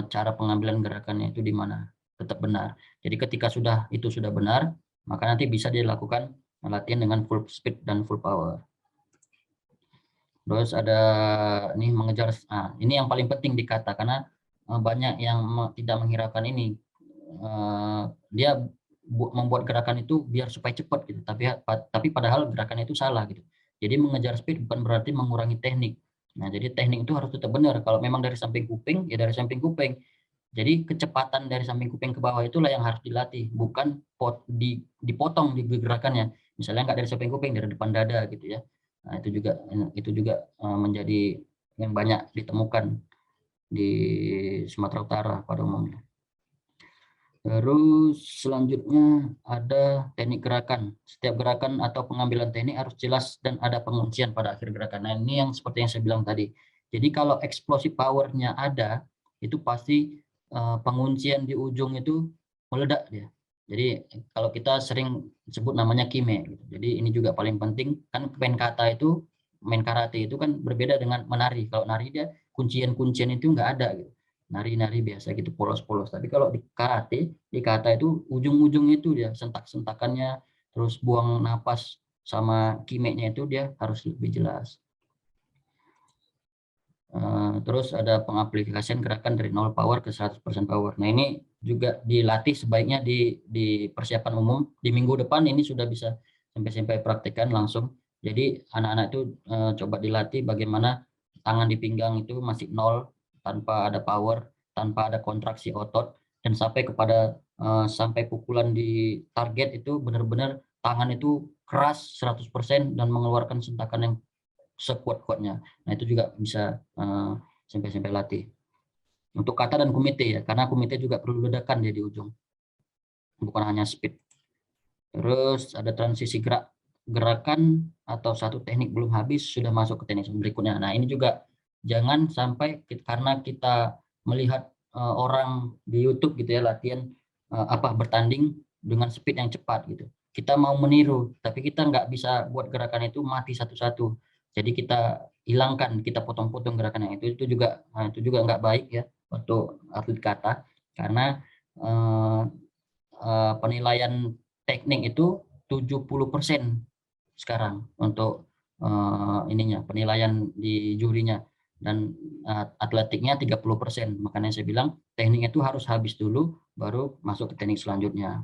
cara pengambilan gerakannya itu di mana, tetap benar. Jadi ketika sudah benar, maka nanti bisa dilakukan latihan dengan full speed dan full power. Terus ada ini mengejar, ini yang paling penting di kata, karena banyak yang tidak menghiraukan ini. Dia membuat gerakan itu biar supaya cepat gitu, tapi padahal gerakan itu salah gitu. Jadi mengejar speed bukan berarti mengurangi teknik. Nah, jadi teknik itu harus tetap benar. Kalau memang dari samping kuping, ya dari samping kuping. Jadi kecepatan dari samping kuping ke bawah itulah yang harus dilatih, bukan dipotong di gerakannya. Misalnya nggak dari samping kuping, dari depan dada gitu ya. Nah, itu juga menjadi yang banyak ditemukan di Sumatera Utara pada umumnya. Terus selanjutnya ada teknik gerakan. Setiap gerakan atau pengambilan teknik harus jelas dan ada penguncian pada akhir gerakan. Nah, ini yang seperti yang saya bilang tadi. Jadi kalau explosive power-nya ada, itu pasti penguncian di ujung itu meledak dia. Jadi kalau kita sering sebut namanya kime gitu. Jadi ini juga paling penting, kan main karate itu kan berbeda dengan menari. Kalau nari dia kuncian-kuncian itu nggak ada gitu. Nari-nari biasa gitu polos-polos. Tapi kalau di kata itu ujung-ujung itu dia sentak-sentakannya, terus buang napas sama kimeknya itu dia harus lebih jelas. Terus ada pengaplikasian gerakan dari 0 power ke 100% power. Nah, ini juga dilatih sebaiknya di persiapan umum. Di minggu depan ini sudah bisa sampai praktekkan langsung. Jadi anak-anak itu coba dilatih bagaimana tangan di pinggang itu masih 0, tanpa ada power, tanpa ada kontraksi otot, dan sampai pukulan di target itu benar-benar tangan itu keras 100% dan mengeluarkan sentakan yang sekuat-kuatnya. Nah, itu juga bisa sampai latih. Untuk kata dan kumite ya, karena kumite juga perlu ledakan dia di ujung. Bukan hanya speed. Terus ada transisi gerakan atau satu teknik belum habis sudah masuk ke teknik berikutnya. Nah, ini juga jangan sampai karena kita melihat orang di YouTube gitu ya latihan bertanding dengan speed yang cepat gitu. Kita mau meniru, tapi kita nggak bisa buat gerakan itu mati satu-satu. Jadi kita hilangkan, kita potong-potong gerakan yang itu juga nggak baik ya untuk atlet kata, karena penilaian teknik itu 70% sekarang untuk penilaian di jurinya, dan atletiknya 30%. Makanya saya bilang tekniknya itu harus habis dulu baru masuk ke teknik selanjutnya.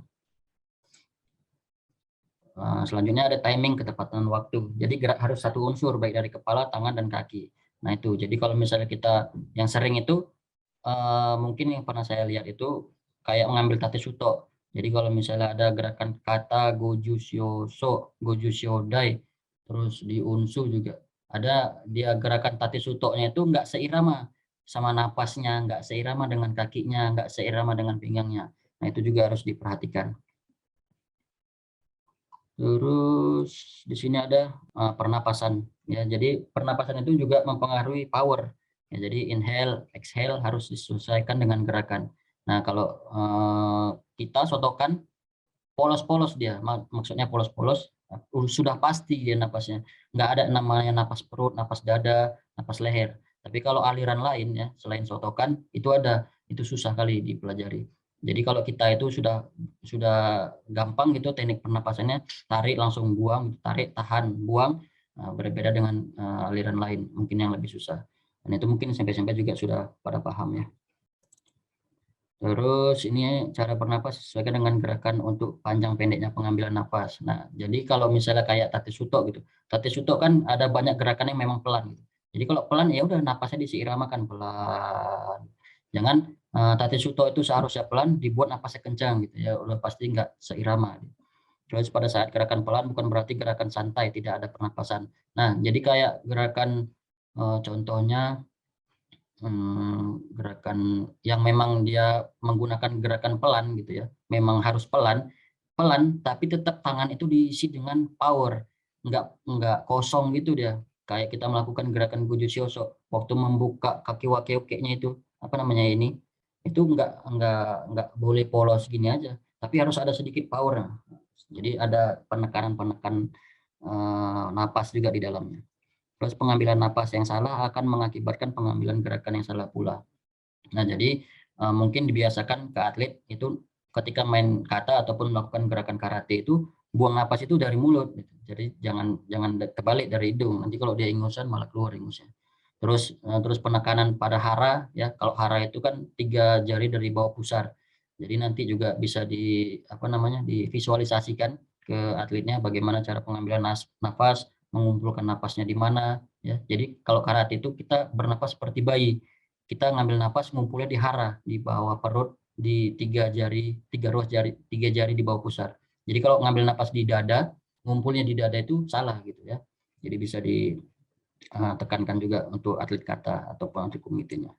Selanjutnya ada timing, ketepatan waktu. Jadi gerak harus satu unsur, baik dari kepala, tangan, dan kaki. Nah itu, jadi kalau misalnya kita yang sering itu, mungkin yang pernah saya lihat itu kayak mengambil tate suto. Jadi kalau misalnya ada gerakan kata, goju shio dai, terus di unsu juga, ada dia gerakan tate suto-nya itu nggak seirama sama napasnya, nggak seirama dengan kakinya, nggak seirama dengan pinggangnya. Nah itu juga harus diperhatikan. Terus di sini ada pernapasan ya. Jadi pernapasan itu juga mempengaruhi power. Ya, jadi inhale, exhale harus disesuaikan dengan gerakan. Nah, kalau kita sotokan polos-polos dia, maksudnya polos-polos, sudah pasti dia napasnya. Nggak ada namanya napas perut, napas dada, napas leher. Tapi kalau aliran lain ya, selain sotokan, itu susah kali dipelajari. Jadi kalau kita itu sudah gampang gitu teknik pernapasannya, tarik langsung buang, tarik tahan buang, berbeda dengan aliran lain mungkin yang lebih susah. Dan itu mungkin sampai-sampai juga sudah pada paham ya. Terus ini cara bernapas sesuaikan dengan gerakan untuk panjang pendeknya pengambilan napas. Nah, jadi kalau misalnya kayak tate suto gitu. Tate suto kan ada banyak gerakan yang memang pelan gitu. Jadi kalau pelan ya udah napasnya diseiramakan pelan. Jangan tate suto itu seharusnya pelan dibuat napasnya kencang gitu ya. Udah pasti nggak seirama. Gitu. Terus pada saat gerakan pelan bukan berarti gerakan santai, tidak ada pernapasan. Nah, jadi kayak gerakan contohnya gerakan yang memang dia menggunakan gerakan pelan gitu ya, memang harus pelan tapi tetap tangan itu diisi dengan power, nggak kosong gitu dia, kayak kita melakukan gerakan goju shioso waktu membuka kaki wake-nya itu apa namanya ini, itu nggak boleh polos gini aja, tapi harus ada sedikit power. Jadi ada penekanan napas juga di dalamnya. Terus pengambilan napas yang salah akan mengakibatkan pengambilan gerakan yang salah pula. Nah, jadi mungkin dibiasakan ke atlet itu ketika main kata ataupun melakukan gerakan karate itu buang napas itu dari mulut. Gitu. Jadi jangan terbalik dari hidung. Nanti kalau dia ingusan malah keluar ingusnya. Terus penekanan pada hara ya. Kalau hara itu kan 3 jari dari bawah pusar. Jadi nanti juga bisa divisualisasikan ke atletnya bagaimana cara pengambilan nafas, mengumpulkan napasnya di mana ya. Jadi kalau karate itu kita bernapas seperti bayi. kita ngambil napas ngumpulnya di hara, di bawah perut, di tiga jari di bawah pusar. Jadi kalau ngambil napas di dada, ngumpulnya di dada itu salah gitu ya. Jadi bisa ditekankan juga untuk atlet kata ataupun atlet komitenya.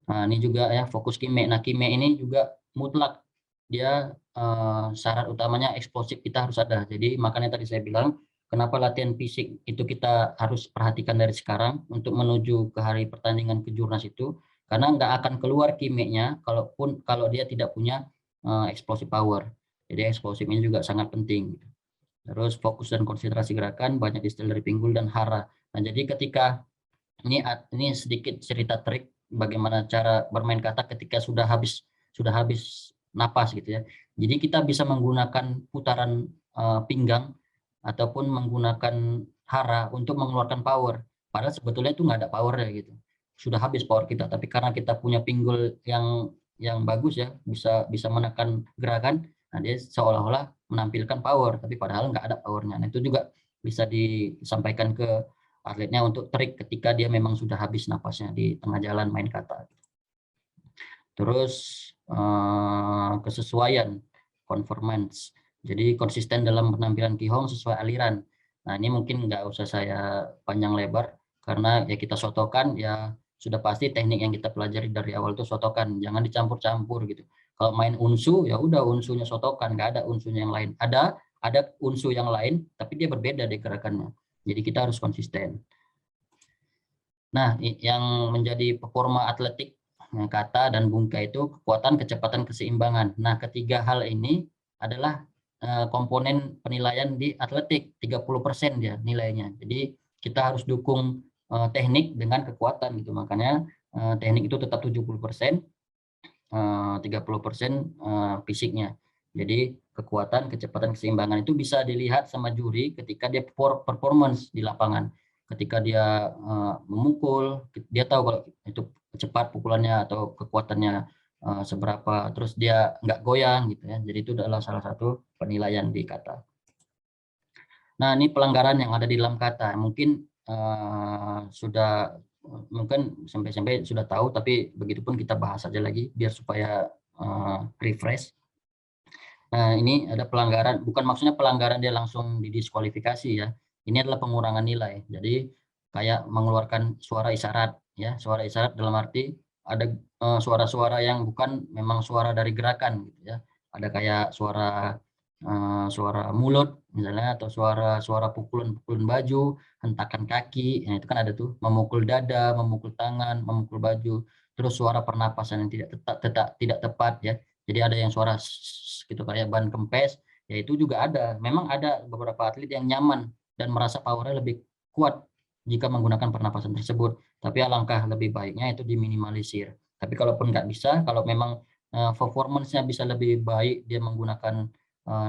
Nah, ini juga ya fokus kime. Nah, kime ini juga mutlak. Dia syarat utamanya eksplosif kita harus ada. Jadi makanya tadi saya bilang kenapa latihan fisik itu kita harus perhatikan dari sekarang untuk menuju ke hari pertandingan kejurnas itu, karena nggak akan keluar kimenya kalau dia tidak punya explosive power. Jadi eksplosif ini juga sangat penting. Terus fokus dan konsentrasi gerakan, banyak istilah dari pinggul dan hara. Nah, jadi ketika ini sedikit cerita trik bagaimana cara bermain kata ketika sudah habis napas gitu ya. Jadi kita bisa menggunakan putaran pinggang ataupun menggunakan hara untuk mengeluarkan power. Padahal sebetulnya itu nggak ada powernya gitu. Sudah habis power kita, tapi karena kita punya pinggul yang bagus ya, bisa menekan gerakan, nah dia seolah-olah menampilkan power, tapi padahal nggak ada powernya. Nah, itu juga bisa disampaikan ke atletnya untuk trik ketika dia memang sudah habis napasnya di tengah jalan main kata. Terus kesesuaian, conformance. Jadi konsisten dalam penampilan Ki Hong sesuai aliran. Nah, ini mungkin nggak usah saya panjang lebar karena ya kita sotokan ya sudah pasti teknik yang kita pelajari dari awal itu sotokan, jangan dicampur-campur gitu. Kalau main unsu ya udah unsunya sotokan, nggak ada unsunya yang lain. Ada unsu yang lain tapi dia berbeda deh gerakannya. Jadi kita harus konsisten. Nah, yang menjadi performa atletik kata dan bungka itu kekuatan, kecepatan, keseimbangan. Nah, ketiga hal ini adalah komponen penilaian di atletik, 30% dia nilainya. Jadi kita harus dukung teknik dengan kekuatan gitu. Makanya teknik itu tetap 70%, 30% fisiknya. Jadi kekuatan, kecepatan, keseimbangan itu bisa dilihat sama juri ketika dia performance di lapangan. Ketika dia memukul, dia tahu kalau itu cepat pukulannya atau kekuatannya seberapa, terus dia nggak goyang gitu ya. Jadi itu adalah salah satu penilaian di kata. Nah, ini pelanggaran yang ada di dalam kata. Mungkin mungkin sampai sudah tahu, tapi begitupun kita bahas aja lagi biar supaya refresh. Nah, ini ada pelanggaran, bukan maksudnya pelanggaran dia langsung didiskualifikasi ya. Ini adalah pengurangan nilai. Jadi kayak mengeluarkan suara isyarat ya. Suara isyarat dalam arti ada suara-suara yang bukan memang suara dari gerakan gitu ya. Ada kayak suara mulut misalnya, atau suara pukulan baju, hentakan kaki. Nah, itu kan ada tuh memukul dada, memukul tangan, memukul baju. Terus suara pernapasan yang tidak tepat ya. Jadi ada yang suara gitu kayak ban kempes, ya itu juga ada. Memang ada beberapa atlet yang nyaman dan merasa powernya lebih kuat jika menggunakan pernapasan tersebut. Tapi alangkah lebih baiknya itu diminimalisir. Tapi kalaupun nggak bisa, kalau memang performance-nya bisa lebih baik dia menggunakan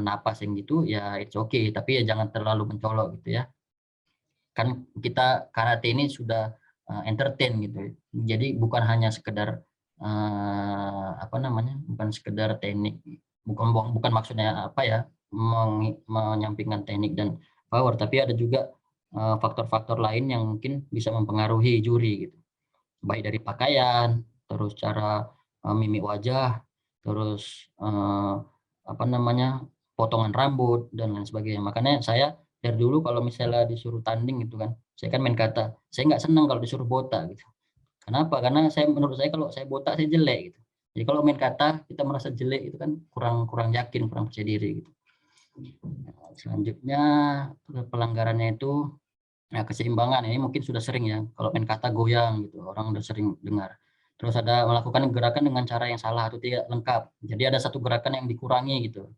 napas yang gitu, ya it's okay. Tapi ya jangan terlalu mencolok gitu ya. Kan kita karate ini sudah entertain gitu. Jadi bukan hanya sekedar bukan sekedar teknik, bukan maksudnya apa ya, menyampingkan teknik dan power, tapi ada juga faktor-faktor lain yang mungkin bisa mempengaruhi juri gitu, baik dari pakaian, terus cara mimik wajah, terus potongan rambut dan lain sebagainya. Makanya saya dari dulu kalau misalnya disuruh tanding gitu kan, saya kan main kata, saya nggak senang kalau disuruh botak gitu. Kenapa? Karena menurut saya kalau saya botak saya jelek gitu. Jadi kalau main kata kita merasa jelek itu kan kurang yakin, kurang percaya diri gitu. Nah, selanjutnya pelanggarannya itu keseimbangan. Ini mungkin sudah sering ya, kalau main kata goyang gitu, orang udah sering dengar. Terus ada melakukan gerakan dengan cara yang salah atau tidak lengkap. Jadi ada satu gerakan yang dikurangi gitu.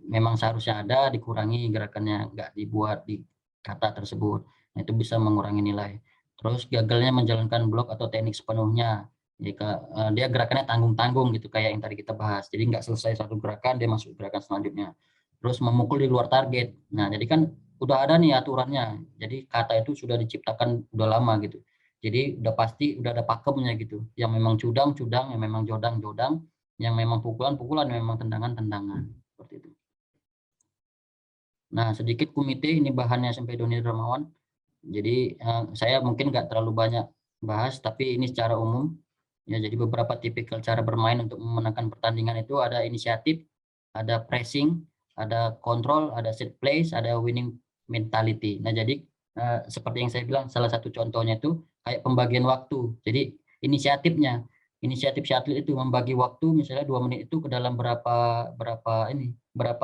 Memang seharusnya ada, dikurangi gerakannya, nggak dibuat di kata tersebut. Nah, itu bisa mengurangi nilai. Terus gagalnya menjalankan blok atau teknik sepenuhnya. Jika dia gerakannya tanggung-tanggung gitu kayak yang tadi kita bahas. Jadi nggak selesai satu gerakan dia masuk gerakan selanjutnya. Terus memukul di luar target. Nah, jadi kan udah ada nih aturannya. Jadi kata itu sudah diciptakan udah lama gitu. Jadi udah pasti udah ada pakemnya gitu. Yang memang cudang, yang memang jodang, yang memang pukulan, yang memang tendangan. Seperti itu. Nah, sedikit komite ini bahannya sampai Doni Dramawan. Jadi saya mungkin nggak terlalu banyak bahas, tapi ini secara umum. Ya, jadi beberapa tipikal cara bermain untuk memenangkan pertandingan itu ada inisiatif, ada pressing, ada kontrol, ada set plays, ada winning mentality. Nah, jadi seperti yang saya bilang, salah satu contohnya itu kayak pembagian waktu. Jadi inisiatif si atlet itu membagi waktu misalnya 2 menit itu ke dalam berapa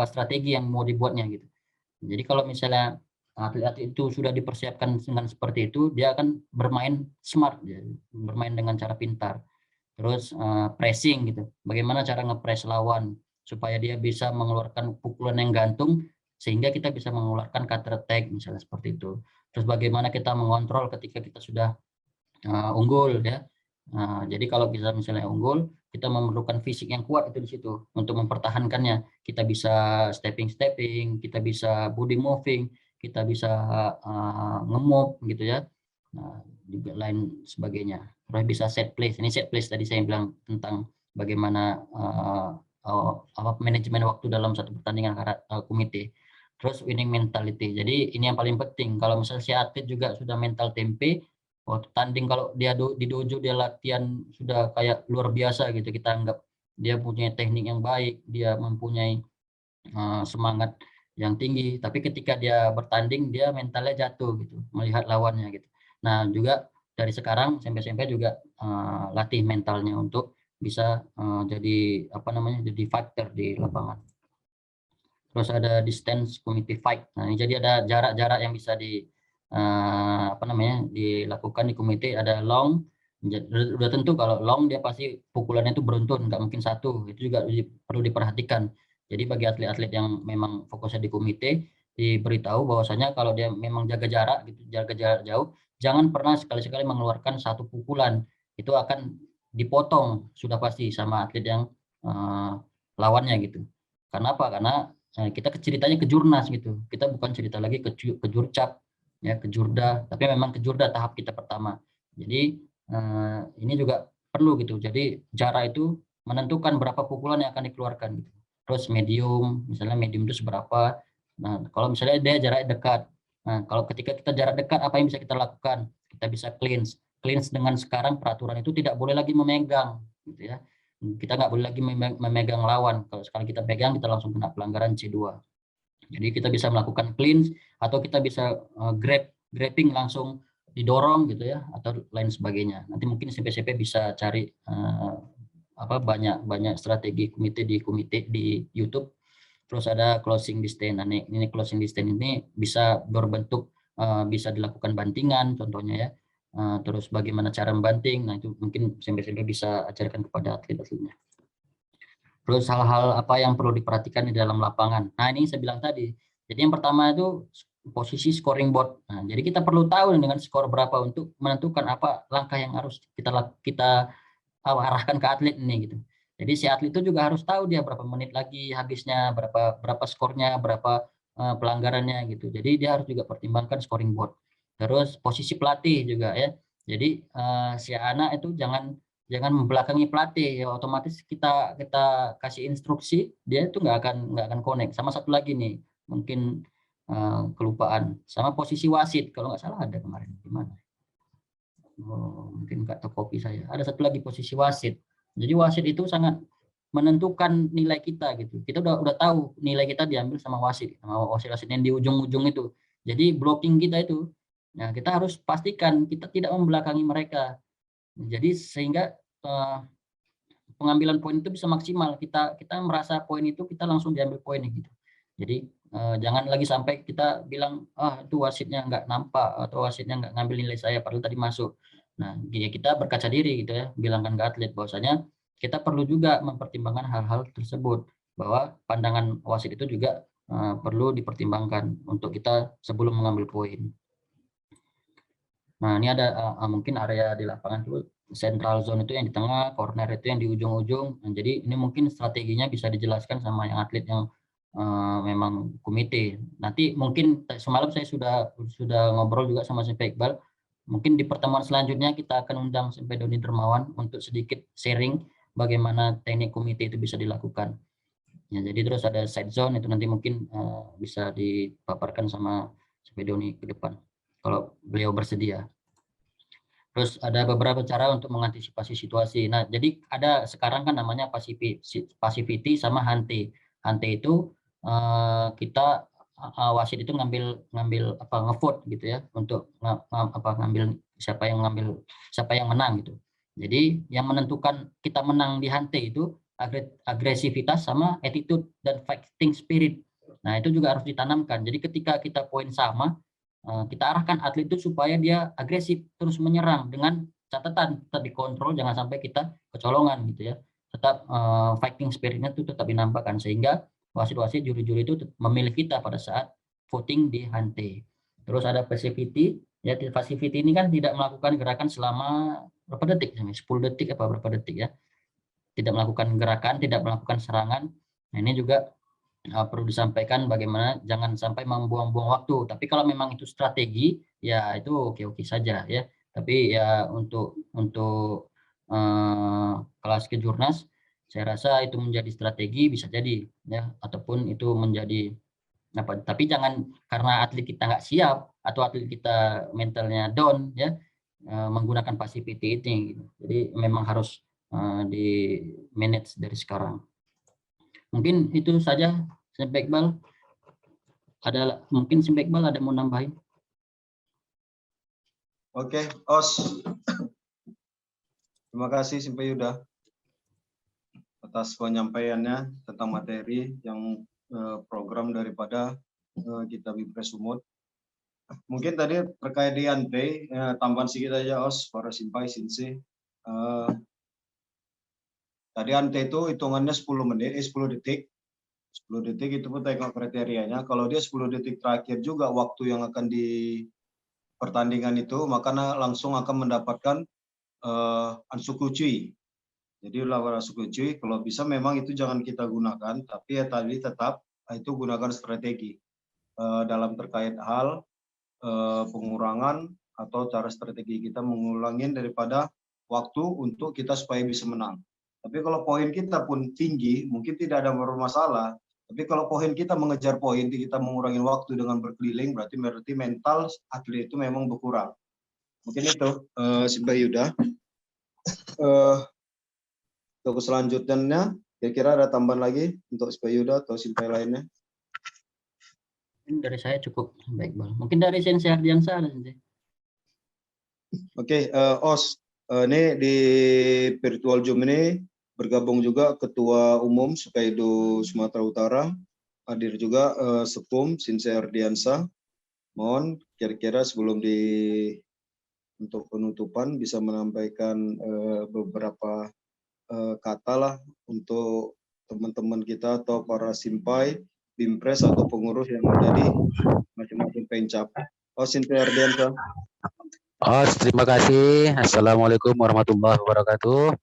strategi yang mau dibuatnya gitu. Jadi kalau misalnya atlet-atlet itu sudah dipersiapkan dengan seperti itu, dia akan bermain smart, ya, bermain dengan cara pintar. Terus pressing gitu. Bagaimana cara ngepress lawan supaya dia bisa mengeluarkan pukulan yang gantung sehingga kita bisa mengeluarkan counter attack misalnya seperti itu. Terus bagaimana kita mengontrol ketika kita sudah unggul ya. Jadi kalau bisa misalnya unggul, kita memerlukan fisik yang kuat itu di situ untuk mempertahankannya. Kita bisa stepping, kita bisa body moving, kita bisa nge-move gitu ya. Nah, juga lain sebagainya. Terus bisa set place. Ini set place tadi saya bilang tentang bagaimana manajemen waktu dalam satu pertandingan komite. Terus winning mentality. Jadi ini yang paling penting. Kalau misalnya si atlet juga sudah mental tempe, waktu tanding kalau dia di dojo dia latihan sudah kayak luar biasa gitu, kita anggap dia punya teknik yang baik, dia mempunyai semangat yang tinggi, tapi ketika dia bertanding dia mentalnya jatuh gitu melihat lawannya gitu. Nah, juga dari sekarang SMP juga latih mentalnya untuk bisa jadi jadi fighter di lapangan. Terus ada distance community fight. Nah, ini jadi ada jarak-jarak yang bisa dilakukan di komite. Ada long, udah tentu kalau long dia pasti pukulannya itu beruntun, nggak mungkin satu. Itu juga perlu diperhatikan. Jadi bagi atlet-atlet yang memang fokusnya di komite, diberitahu bahwasanya kalau dia memang jaga jarak jauh, jangan pernah sekali-sekali mengeluarkan satu pukulan. Itu akan dipotong sudah pasti sama atlet yang lawannya gitu. Karena apa? Karena kita ceritanya ke jurnas gitu. Kita bukan cerita lagi ke jurcap, ya ke jurda, tapi memang ke jurda tahap kita pertama. Jadi ini juga perlu gitu. Jadi jarak itu menentukan berapa pukulan yang akan dikeluarkan gitu. Terus medium, misalnya medium itu seberapa. Nah, kalau misalnya dia jarak dekat. Nah, kalau ketika kita jarak dekat, apa yang bisa kita lakukan? Kita bisa cleanse. Cleanse dengan sekarang peraturan itu tidak boleh lagi memegang, gitu ya. Kita nggak boleh lagi memegang lawan. Kalau sekali kita pegang, kita langsung kena pelanggaran C2. Jadi kita bisa melakukan cleanse atau kita bisa grabbing langsung didorong gitu ya, atau lain sebagainya. Nanti mungkin CP bisa cari banyak strategi komite di YouTube. Terus ada closing distance. Nah, ini closing distance ini bisa berbentuk bisa dilakukan bantingan contohnya ya. Terus bagaimana cara membanting, nah itu mungkin SMP bisa ajarkan kepada atlet-atletnya. Terus hal-hal apa yang perlu diperhatikan di dalam lapangan. Nah, ini saya bilang tadi. Jadi yang pertama itu posisi scoring board. Nah, jadi kita perlu tahu dengan skor berapa untuk menentukan apa langkah yang harus kita arahkan ke atlet ini gitu. Jadi si atlet itu juga harus tahu dia berapa menit lagi habisnya, berapa skornya, berapa pelanggarannya gitu. Jadi dia harus juga pertimbangkan scoring board. Terus posisi pelatih juga ya. Jadi si anak itu jangan membelakangi pelatih, ya otomatis kita kasih instruksi dia itu nggak akan connect. Sama satu lagi nih mungkin kelupaan sama posisi wasit, kalau nggak salah ada kemarin gimana. Mungkin nggak tahu kopi saya. Ada satu lagi posisi wasit. Jadi wasit itu sangat menentukan nilai kita gitu. Kita udah tahu nilai kita diambil sama wasit yang di ujung-ujung itu. Jadi blocking kita itu, nah kita harus pastikan kita tidak membelakangi mereka. Jadi sehingga pengambilan poin itu bisa maksimal. Kita merasa poin itu kita langsung diambil poin gitu. Jadi jangan lagi sampai kita bilang itu wasitnya nggak nampak atau wasitnya nggak ngambil nilai saya padahal tadi masuk. Nah, kita berkaca diri gitu ya, bilangkan ke atlet bahwasanya kita perlu juga mempertimbangkan hal-hal tersebut, bahwa pandangan wasit itu juga perlu dipertimbangkan untuk kita sebelum mengambil poin. Nah, ini ada mungkin area di lapangan itu central zone itu yang di tengah, corner itu yang di ujung-ujung. Nah, jadi ini mungkin strateginya bisa dijelaskan sama yang atlet yang memang komite. Nanti mungkin semalam saya sudah ngobrol juga sama Sampai Iqbal. Mungkin di pertemuan selanjutnya kita akan undang Sampai Doni Dermawan untuk sedikit sharing bagaimana teknik komite itu bisa dilakukan. Ya, jadi terus ada side zone itu nanti mungkin bisa dipaparkan sama Sampai Doni ke depan kalau beliau bersedia. Terus ada beberapa cara untuk mengantisipasi situasi. Nah, jadi ada sekarang kan namanya passivity sama hante. Hante itu kita wasit itu ngambil apa ngevote gitu ya untuk ngambil siapa yang menang gitu. Jadi yang menentukan kita menang di hante itu agresivitas sama attitude dan fighting spirit. Nah, itu juga harus ditanamkan. Jadi ketika kita poin sama, kita arahkan atlet itu supaya dia agresif terus menyerang dengan catatan tetap dikontrol, jangan sampai kita kecolongan gitu ya, tetap fighting spiritnya itu tetap dinampakkan sehingga wasit-wasit juri-juri itu memilih kita pada saat voting di hante. Terus ada passivity, ya passivity ini kan tidak melakukan gerakan selama berapa detik, 10 detik apa berapa detik ya, tidak melakukan gerakan, tidak melakukan serangan. Nah, ini juga perlu disampaikan bagaimana jangan sampai membuang-buang waktu. Tapi kalau memang itu strategi, ya itu oke-oke saja ya. Tapi ya untuk kelas kejurnas, saya rasa itu menjadi strategi bisa jadi ya, ataupun itu menjadi apa. Tapi jangan karena atlet kita nggak siap atau atlet kita mentalnya down ya, menggunakan passivity ini. Gitu. Jadi memang harus di manage dari sekarang. Mungkin itu saja, Sampai Iqbal. Mungkin Sampai Iqbal ada mau nambahin? Oke, Os. Terima kasih Sampai Yuda atas penyampaiannya tentang materi yang program daripada kita Bimpres Sumut. Mungkin tadi terkait di ante, tambahan sedikit aja Os, para Simpai, Sinse. Tadi ante itu hitungannya 10 detik. 10 detik itu pun tengok kriterianya. Kalau dia 10 detik terakhir juga waktu yang akan di pertandingan itu, maka langsung akan mendapatkan ansukucui. Jadi lawan ansukucui, kalau bisa memang itu jangan kita gunakan, tapi ya tadi tetap itu gunakan strategi dalam terkait hal pengurangan atau cara strategi kita mengulangin daripada waktu untuk kita supaya bisa menang. Tapi kalau poin kita pun tinggi, mungkin tidak ada masalah. Tapi kalau poin kita mengejar poin, kita mengurangi waktu dengan berkeliling, berarti mental atlet itu memang berkurang. Mungkin itu, Simpai Yuda. Untuk selanjutnya, kira-kira ada tambahan lagi untuk Simpai Yuda atau Simpai lainnya? Mungkin dari saya cukup, baik Bang. Mungkin dari Sensei Ardiansa ada Sensei. Oke, Os, ini di virtual Zoom ini bergabung juga Ketua Umum Sukaido Sumatera Utara, hadir juga Sepum Sensei Ardiansa. Mohon kira-kira sebelum untuk penutupan bisa menyampaikan beberapa kata lah untuk teman-teman kita atau para Simpai, Bimpres atau pengurus yang ada di masing-masing pencap. Sensei Ardiansa. Terima kasih. Assalamualaikum warahmatullahi wabarakatuh.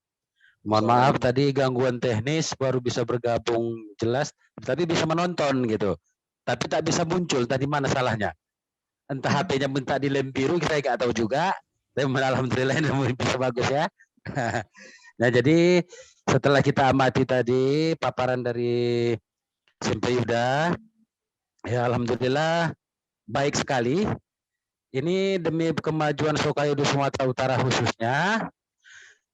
Mohon maaf tadi gangguan teknis, baru bisa bergabung jelas, tapi bisa menonton gitu. Tapi tak bisa muncul, tadi mana salahnya? Entah HP-nya minta dilem biru, saya nggak tahu juga. Tapi alhamdulillah ini bisa bagus ya. Nah jadi setelah kita amati tadi paparan dari Sampai Yuda, ya alhamdulillah baik sekali. Ini demi kemajuan Sukaido Sumatera Utara khususnya.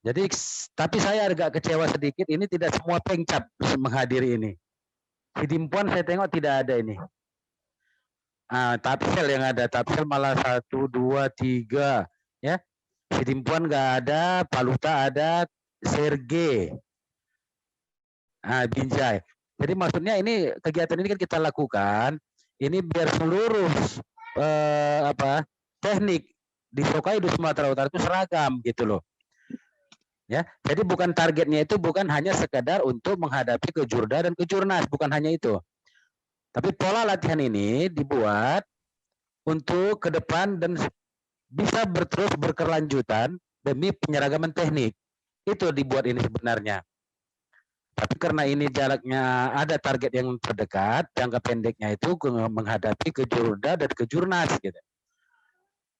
Jadi, tapi saya agak kecewa sedikit, ini tidak semua pengcap menghadiri ini. Di Dimpuan saya tengok tidak ada ini. Tapsel yang ada, Tapsel malah 1, 2, 3. Ya. Di Dimpuan nggak ada, Paluta ada, Serge. Binjai. Jadi maksudnya ini kegiatan ini kan kita lakukan, ini biar seluruh teknik di Sukaido Sumatera Utara itu seragam gitu loh. Ya, jadi bukan targetnya itu bukan hanya sekedar untuk menghadapi kejurda dan kejurnas, bukan hanya itu. Tapi pola latihan ini dibuat untuk ke depan dan bisa terus berkelanjutan demi penyeragaman teknik. Itu dibuat ini sebenarnya. Tapi karena ini jaraknya ada target yang terdekat, jangka pendeknya itu menghadapi kejurda dan kejurnas gitu.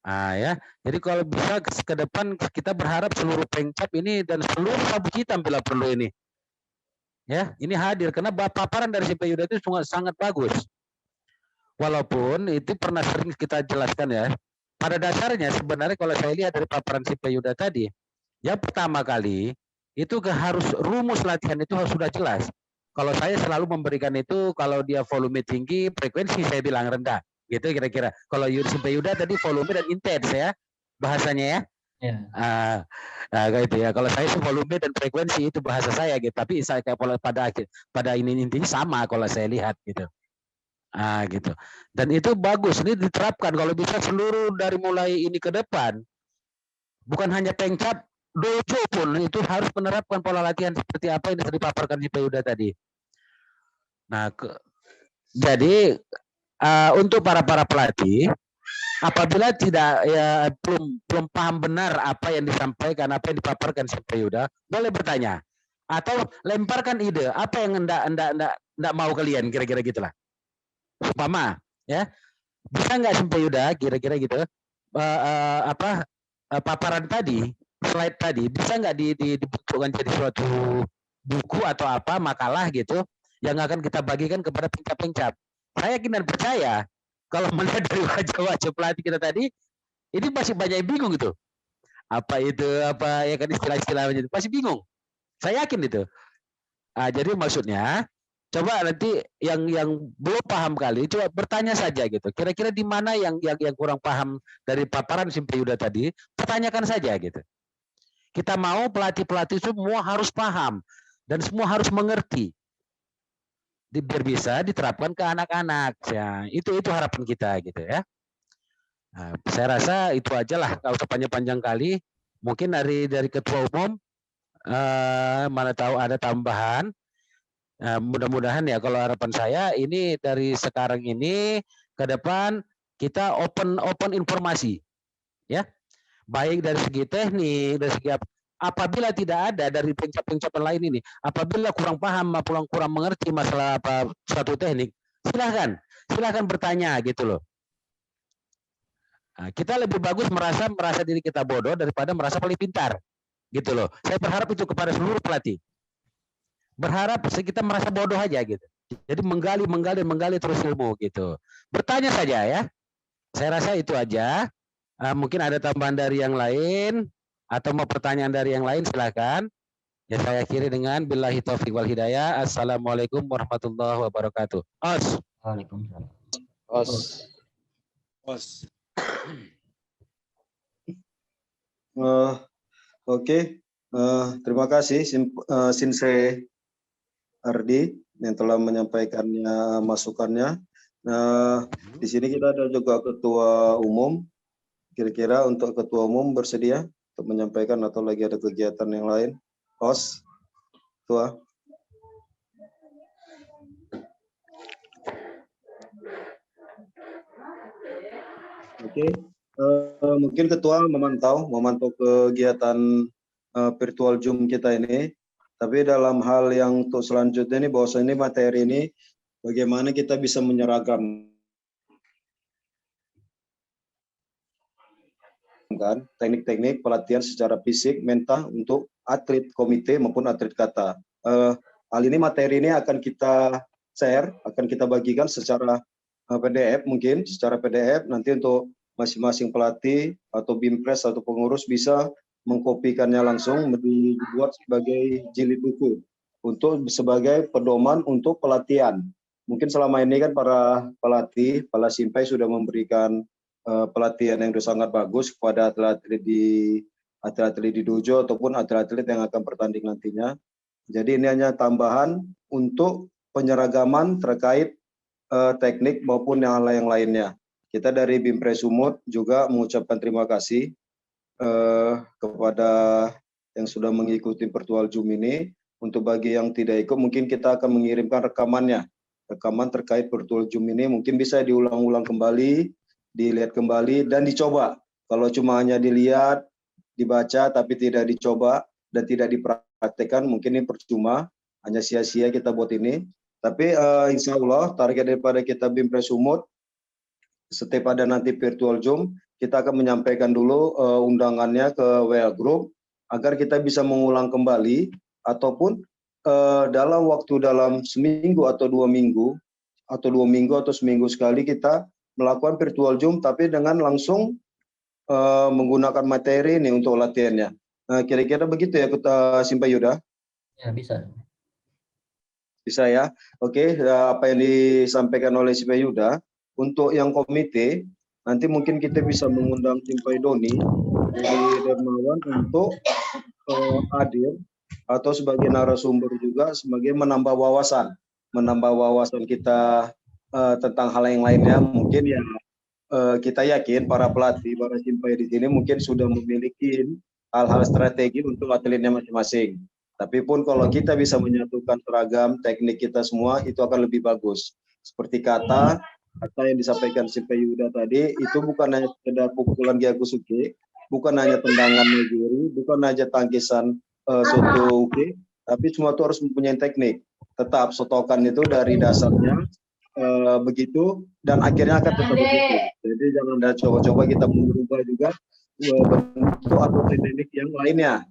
Ya, jadi kalau bisa ke depan kita berharap seluruh pengcap ini dan seluruh sabuk hitam bila perlu ini, ya, ini hadir karena paparan dari Sampai Yuda itu sangat bagus. Walaupun itu pernah sering kita jelaskan ya, pada dasarnya sebenarnya kalau saya lihat dari paparan si Payuda tadi, yang pertama kali itu harus rumus latihan itu harus sudah jelas. Kalau saya selalu memberikan itu, kalau dia volume tinggi, frekuensi saya bilang rendah, gitu kira-kira. Kalau si Payuda tadi volume dan intens ya bahasanya ya. Kayak itu ya. Kalau saya volume dan frekuensi itu bahasa saya gitu. Tapi saya kayak pada ini intinya sama kalau saya lihat gitu. Gitu. Dan itu bagus, ini diterapkan kalau bisa seluruh dari mulai ini ke depan. Bukan hanya pengcap, dojo pun itu harus menerapkan pola latihan seperti apa yang sudah dipaparkan di Payuda tadi. Nah, jadi untuk para pelatih, apabila tidak ya belum paham benar apa yang disampaikan, apa yang dipaparkan si Payuda, boleh bertanya atau lemparkan ide apa yang enggak mau kalian, kira-kira gitulah. Umpama ya, bisa nggak si Payuda kira-kira gitu paparan tadi, slide tadi bisa nggak dibentukkan jadi suatu buku atau apa makalah gitu yang akan kita bagikan kepada pencap-pencap. Saya yakin dan percaya kalau melihat dari wajah-wajah pelatih kita tadi, ini masih banyak yang bingung gitu. Apa itu, apa ya kan istilah-istilahnya itu masih bingung. Saya yakin itu. Jadi maksudnya coba nanti yang belum paham kali coba bertanya saja gitu. Kira-kira di mana yang kurang paham dari paparan si Payuda tadi, pertanyakan saja gitu. Kita mau pelatih-pelatih semua harus paham dan semua harus mengerti. Biar bisa diterapkan ke anak-anak. Ya, itu harapan kita gitu ya. Saya rasa itu aja lah, nggak usah panjang-panjang kali. Mungkin dari ketua umum mana tahu ada tambahan. Mudah-mudahan ya, kalau harapan saya ini dari sekarang ini ke depan kita open informasi ya, baik dari segi teknik, dari segi apabila tidak ada dari pencap-pencapan lain ini, apabila kurang paham, kurang mengerti masalah apa suatu teknik, silahkan bertanya gitu loh. Kita lebih bagus merasa diri kita bodoh daripada merasa paling pintar gitu loh. Saya berharap itu kepada seluruh pelatih. Berharap kita merasa bodoh aja gitu. Jadi menggali terus ilmu gitu. Bertanya saja ya. Saya rasa itu aja. Mungkin ada tambahan dari yang lain atau mau pertanyaan dari yang lain, silakan. Ya, saya akhiri dengan billahi taufiq wal hidayah. Assalamualaikum warahmatullahi wabarakatuh. Waalaikumsalam. Oke. Terima kasih Sinse Ardi yang telah menyampaikannya masukannya. Di sini kita ada juga ketua umum. Kira-kira untuk ketua umum bersedia untuk menyampaikan atau lagi ada kegiatan yang lain? Ketua. Oke. Mungkin ketua memantau kegiatan virtual Zoom kita ini. Tapi dalam hal yang untuk selanjutnya ini, bahwasanya materi ini bagaimana kita bisa menyeragamkan teknik-teknik pelatihan secara fisik, mental untuk atlet komite maupun atlet kata. Hal ini materi ini akan kita share, akan kita bagikan secara PDF mungkin, secara PDF nanti untuk masing-masing pelatih atau bimpres atau pengurus bisa mengkopikannya langsung, dibuat sebagai jilid buku untuk sebagai pedoman untuk pelatihan. Mungkin selama ini kan para pelatih, para simpai sudah memberikan pelatihan yang sangat bagus kepada atlet-atlet di dojo ataupun atlet-atlet yang akan bertanding nantinya. Jadi ini hanya tambahan untuk penyeragaman terkait teknik maupun yang lainnya. Kita dari Bimpres Sumut juga mengucapkan terima kasih kepada yang sudah mengikuti virtual Zoom ini. Untuk bagi yang tidak ikut, mungkin kita akan mengirimkan rekaman terkait virtual Zoom ini, mungkin bisa diulang-ulang kembali, dilihat kembali dan dicoba. Kalau cuma hanya dilihat, dibaca tapi tidak dicoba dan tidak dipraktekkan, mungkin ini percuma, hanya sia-sia kita buat ini. Tapi insya Allah target daripada kita Bimpres Sumut, setiap ada nanti virtual Zoom, kita akan menyampaikan dulu undangannya ke WA Group agar kita bisa mengulang kembali ataupun dalam seminggu atau 2 minggu atau seminggu sekali kita melakukan virtual Zoom tapi dengan langsung menggunakan materi nih untuk latihannya. Kira-kira begitu ya, Simpai Yuda? Ya, bisa. Bisa ya. Oke, apa yang disampaikan oleh Simpai Yuda, untuk yang komite, nanti mungkin kita bisa mengundang Simpai Doni dari Dermawan untuk hadir atau sebagai narasumber juga sebagai menambah wawasan kita tentang hal yang lainnya. Mungkin ya kita yakin para pelatih, para Simpai di sini mungkin sudah memiliki hal-hal strategi untuk atletnya masing-masing. Tapi pun kalau kita bisa menyatukan seragam teknik kita semua, itu akan lebih bagus. Seperti kata yang disampaikan Simpai Yuda tadi, itu bukan hanya sekedar pukulan Gyakusuke, bukan hanya tendangan Meguri, bukan hanya tangkisan Soto Uke, tapi semua itu harus mempunyai teknik. Tetap sotokan itu dari dasarnya begitu, dan akhirnya akan tetap begitu. Jadi jangan ada coba-coba kita merubah juga bentuk atau teknik yang lainnya.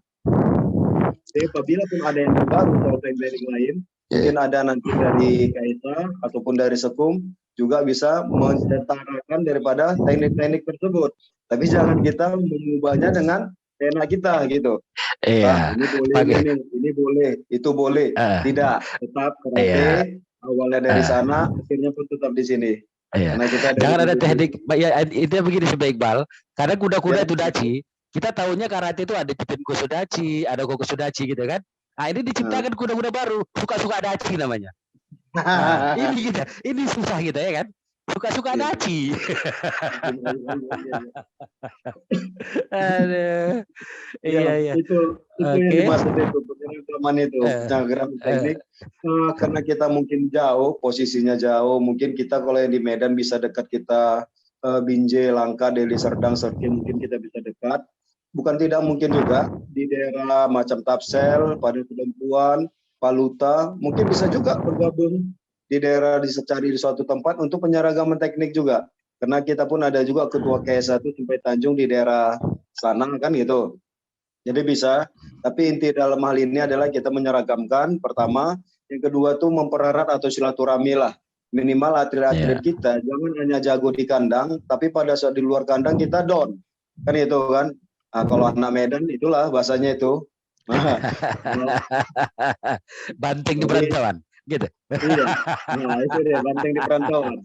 Jadi apabila pun ada yang baru atau teknik lain, mungkin ada nanti dari Kaisa ataupun dari Sekum juga bisa mensetarakan daripada teknik-teknik tersebut. Tapi jangan kita mengubahnya dengan enak kita gitu. Iya. Ini boleh, ini boleh, itu boleh. Tidak, tetap karate awalnya dari sana, akhirnya pun tetap di sini. Iya. Jangan ada teknik, ya itu begini Pak Iqbal. Karena kuda-kuda itu daci, kita tahunya karate itu ada Jiten Kusudachi, ada Kokusudachi gitu kan. Nah ini diciptakan kuda-kuda baru, suka-suka daci namanya. Nah, ini susah gitu ya kan. Suka-suka daci. Aduh. Iya. Itu yang dimaksud itu, penyeragaman itu, diagram teknik. Karena kita mungkin jauh, posisinya jauh, mungkin kita kalau yang di Medan bisa dekat kita, Binjai, Langka, Deli Serdang, Serkin, mungkin kita bisa dekat. Bukan tidak mungkin juga di daerah macam Tapsel, pada Pedempuan, Paluta, mungkin bisa juga bergabung di daerah dicari di suatu tempat untuk penyeragaman teknik juga. Karena kita pun ada juga ketua KS1 sampai Tanjung di daerah sana kan gitu. Jadi bisa, tapi inti dalam hal ini adalah kita menyeragamkan pertama, yang kedua tuh mempererat atau silaturahmi lah. Minimal atlet-atlet kita jangan hanya jago di kandang, tapi pada saat di luar kandang kita down. Kan itu kan. Nah, kalau anak Medan itulah bahasanya itu. Banting di perantauan, gitu. Iya. Nah, itu dia banting di perantauan.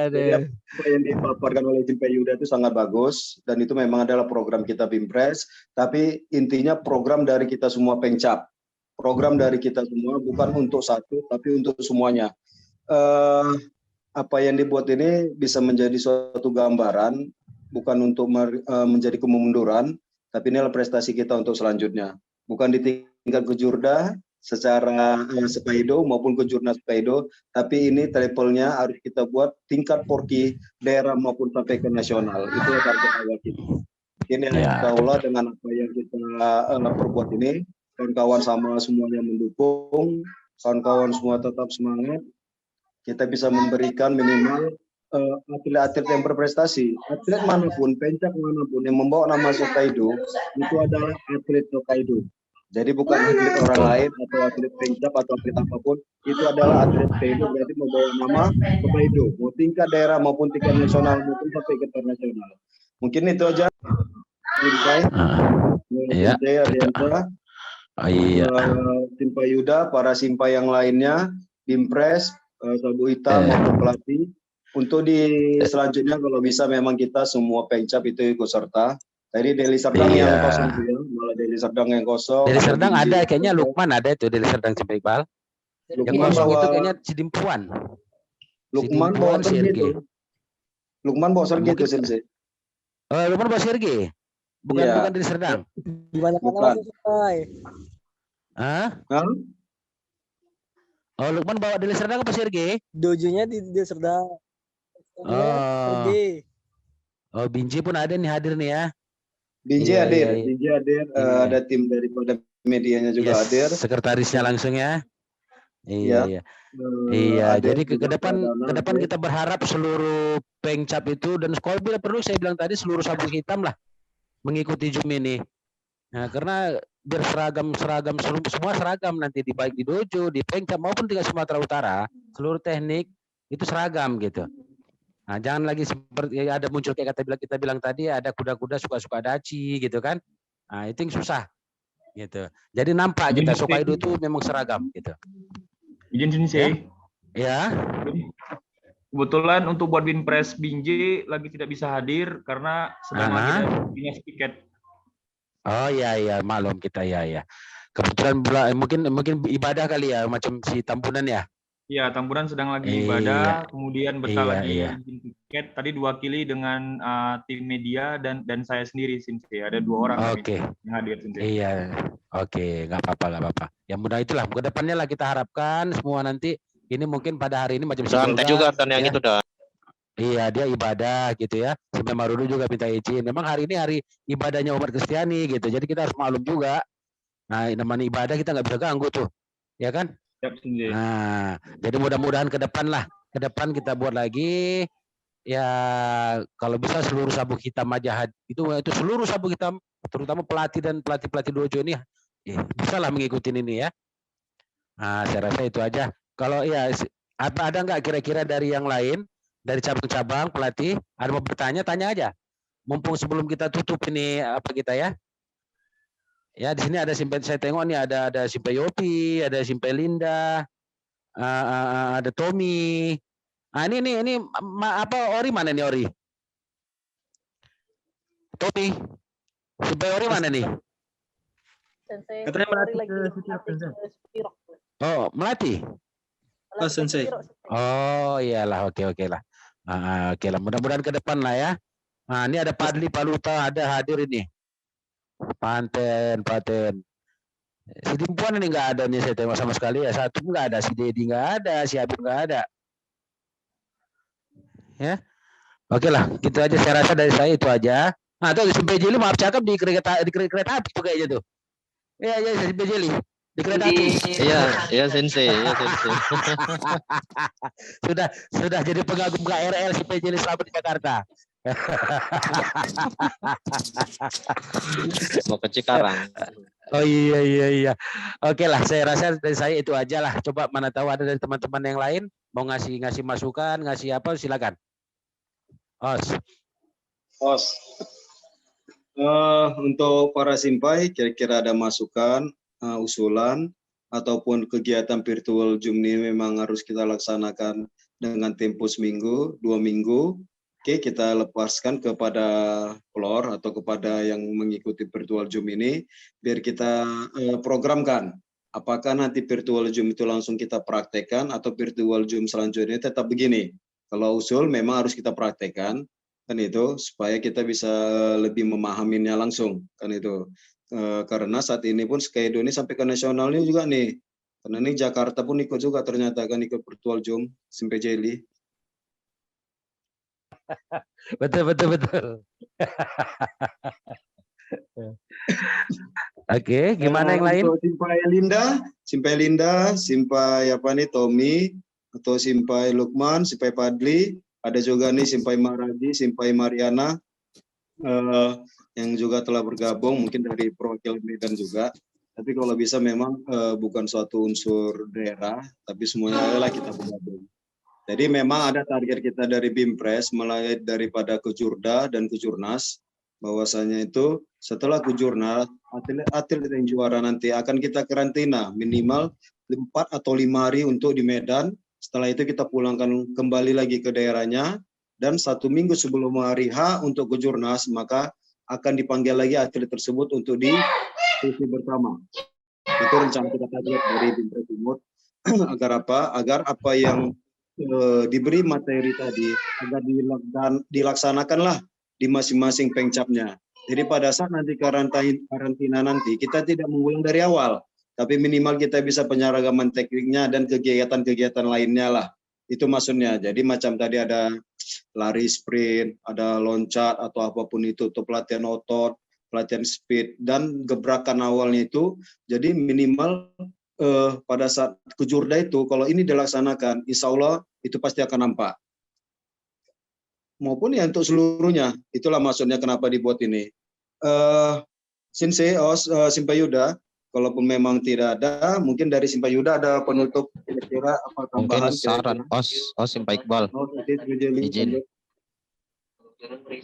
Jadi apa yang dipaparkan oleh Simpai Yuda itu sangat bagus dan itu memang adalah program kita Bimpres, tapi intinya program dari kita semua Pengcap. Program dari kita semua bukan untuk satu tapi untuk semuanya. Apa yang dibuat ini bisa menjadi suatu gambaran, bukan untuk menjadi kemunduran, tapi ini adalah prestasi kita untuk selanjutnya. Bukan di tingkat kejurda secara Sepaido maupun kejurnas Sepaido, tapi ini levelnya harus kita buat tingkat porki daerah maupun sampai ke nasional. Itu target awal kita. Ini insya dengan apa yang kita perbuat ini, kawan-kawan sama semuanya mendukung, kawan-kawan semua tetap semangat, kita bisa memberikan minimal atlet-atlet yang berprestasi, atlet manapun, pencak manapun yang membawa nama Hokkaido itu adalah atlet Hokkaido. Jadi bukan atlet orang lain atau atlet pencak atau atlet apapun, itu adalah atlet Hokkaido, berarti membawa nama Hokkaido, mau tingkat daerah maupun tingkat nasional maupun sampai ke internasional. Mungkin itu aja. Simpai Yuda, para Simpai yang lainnya, Bimpres, Sabu Ita maupun pelatih. Untuk di selanjutnya kalau bisa memang kita semua Pengcap itu ikut serta. Tadi Deli Serdang yang kosong ya, malah Deli Serdang yang kosong. Deli Serdang ada kayaknya Lukman ada itu Deli Serdang Simpai Iqbal. Yang kosong itu kayaknya Sidimpuan. Lukman bawa Sergi. Lukman bawa Sergi itu Sensei. Lukman bawa Sergi. Bukan Deli Serdang. Gimana kan Simpai? Hah? Oh, Lukman bawa Deli Serdang apa Sergi? Dojonya di Deli Serdang. Oh, Binjai pun ada nih hadir nih ya. Binjai hadir, ada tim daripada medianya juga hadir. Sekretarisnya langsung ya. Iya. Jadi ke depan kita berharap seluruh Pengcap itu dan sekolah bila perlu saya bilang tadi seluruh sabuk hitam lah mengikuti Zoom ini. Nah, karena biar seragam semua seragam nanti baik di dojo, di Pengcap maupun di Sumatera Utara, seluruh teknik itu seragam gitu. Nah, jangan lagi seperti ada muncul kayak kita bilang tadi, ada kuda-kuda suka-suka daci gitu kan. Nah, itu yang susah gitu. Jadi nampak kita Hokkaido itu memang seragam gitu. Izin Sensei. Ya. Kebetulan untuk buat Binpres Binjai lagi tidak bisa hadir karena sedang lagi ada dinas tiket. Oh iya maklum kita ya. Kebetulan mungkin ibadah kali ya, macam si Tampunan ya. Iya, Tampunan sedang lagi ibadah, kemudian Beta lagi bikin tiket. Tadi diwakili dengan tim media dan saya sendiri, Sensei. Ada 2 orang yang hadir, Sensei. Iya, oke, nggak apa-apa. Ya mudah itulah, ke depannya lah kita harapkan semua nanti. Ini mungkin pada hari ini macam santai juga dan yang ya. itu dah. Iya, dia ibadah gitu ya. Sampai Marudu juga minta izin. Memang hari ini hari ibadahnya umat Kristiani gitu. Jadi kita harus maklum juga. Nah, namanya ibadah kita nggak bisa ganggu tuh, ya kan? Nah, jadi mudah-mudahan ke depan lah. Ke depan kita buat lagi. Ya, kalau bisa seluruh sabuk hitam aja itu seluruh sabuk hitam, terutama pelatih dan pelatih dojo ini, bisa lah mengikuti ini ya. Nah, saya rasa itu aja. Kalau ya, ada nggak kira-kira dari yang lain, dari cabang-cabang pelatih, ada mau bertanya, tanya aja. Mumpung sebelum kita tutup ini apa kita ya? Ya di sini ada Simpai, saya tengok nih ada Simpai Yopi, ada Simpai Linda, ada Tommy. Nah ini apa Ori mana nih Ori? Tommy, Simpai Ori mana nih? Katanya melatih ke Spirok. Oh melatih? Oh Sensei. Oh iyalah, oke lah. Oke lah, mudah-mudahan ke depan lah ya. Nah ini ada Padli Paluta ada hadir ini. Paten. Si Dimpuan ini nggak ada nih saya tengok sama sekali ya. Satu nggak ada, si Dedi nggak ada, si Habib nggak ada. Ya, oke lah, gitu aja saya rasa dari saya itu aja. Nah tuh si Bejeli maaf cakap di kereta api tuh kayaknya tuh. Iya si Bejeli di kereta api. Iya Sensei. sudah jadi pengagum KRL si Bejeli selama di Jakarta. Mau ke Cikarang. Oh iya. Oke lah, saya rasa dari saya itu aja lah. Coba mana tahu ada dari teman-teman yang lain mau ngasih masukan, ngasih apa, silakan. Os. Untuk para simpai, kira-kira ada masukan, usulan, ataupun kegiatan virtual Zoom ini memang harus kita laksanakan dengan tempo seminggu, 2 minggu. Oke, kita lepaskan kepada floor atau kepada yang mengikuti virtual Zoom ini, biar kita programkan. Apakah nanti virtual Zoom itu langsung kita praktekkan atau virtual Zoom selanjutnya tetap begini. Kalau usul memang harus kita praktekkan, kan itu, supaya kita bisa lebih memahaminya langsung, kan itu. Karena saat ini pun Hokkaido ini sampai ke nasionalnya juga nih. Karena ini Jakarta pun ikut juga ternyata kan ikut virtual Zoom, Simpai Jeli. Betul. Oke, gimana yang lain? Untuk Simpai Linda, Simpai apa nih Tommy, atau Simpai Lukman, Simpai Padli, ada juga nih Simpai Maradi, Simpai Mariana, yang juga telah bergabung mungkin dari perwakilan Medan juga. Tapi kalau bisa memang bukan suatu unsur daerah, tapi semuanya adalah kita bergabung. Jadi memang ada target kita dari Binpres, mulai daripada Kejurda dan Kejurnas, bahwasanya itu setelah Kejurnas, atlet yang juara nanti akan kita karantina minimal 4 atau 5 hari untuk di Medan. Setelah itu kita pulangkan kembali lagi ke daerahnya, dan 1 minggu sebelum hari H untuk Kejurnas, maka akan dipanggil lagi atlet tersebut untuk di sesi bersama. Itu rencana kita target dari Binpres Timur. Agar apa? Agar apa yang diberi materi tadi agar dilaksanakanlah di masing-masing pengcapnya. Jadi pada saat nanti karantina nanti kita tidak mengulang dari awal, tapi minimal kita bisa penyeragaman tekniknya dan kegiatan-kegiatan lainnya lah. Itu maksudnya. Jadi macam tadi ada lari sprint, ada loncat atau apapun itu untuk pelatihan otot, pelatihan speed dan gebrakan awalnya itu. Jadi minimal pada saat Kejurda itu kalau ini dilaksanakan, insya Allah itu pasti akan nampak. Maupun ya untuk seluruhnya, itulah maksudnya kenapa dibuat ini. Sensei, Simpai Yuda, kalaupun memang tidak ada, mungkin dari Simpai Yuda ada penutup kira-kira apa tambahan? Mungkin saran Simpai Iqbal. Izin.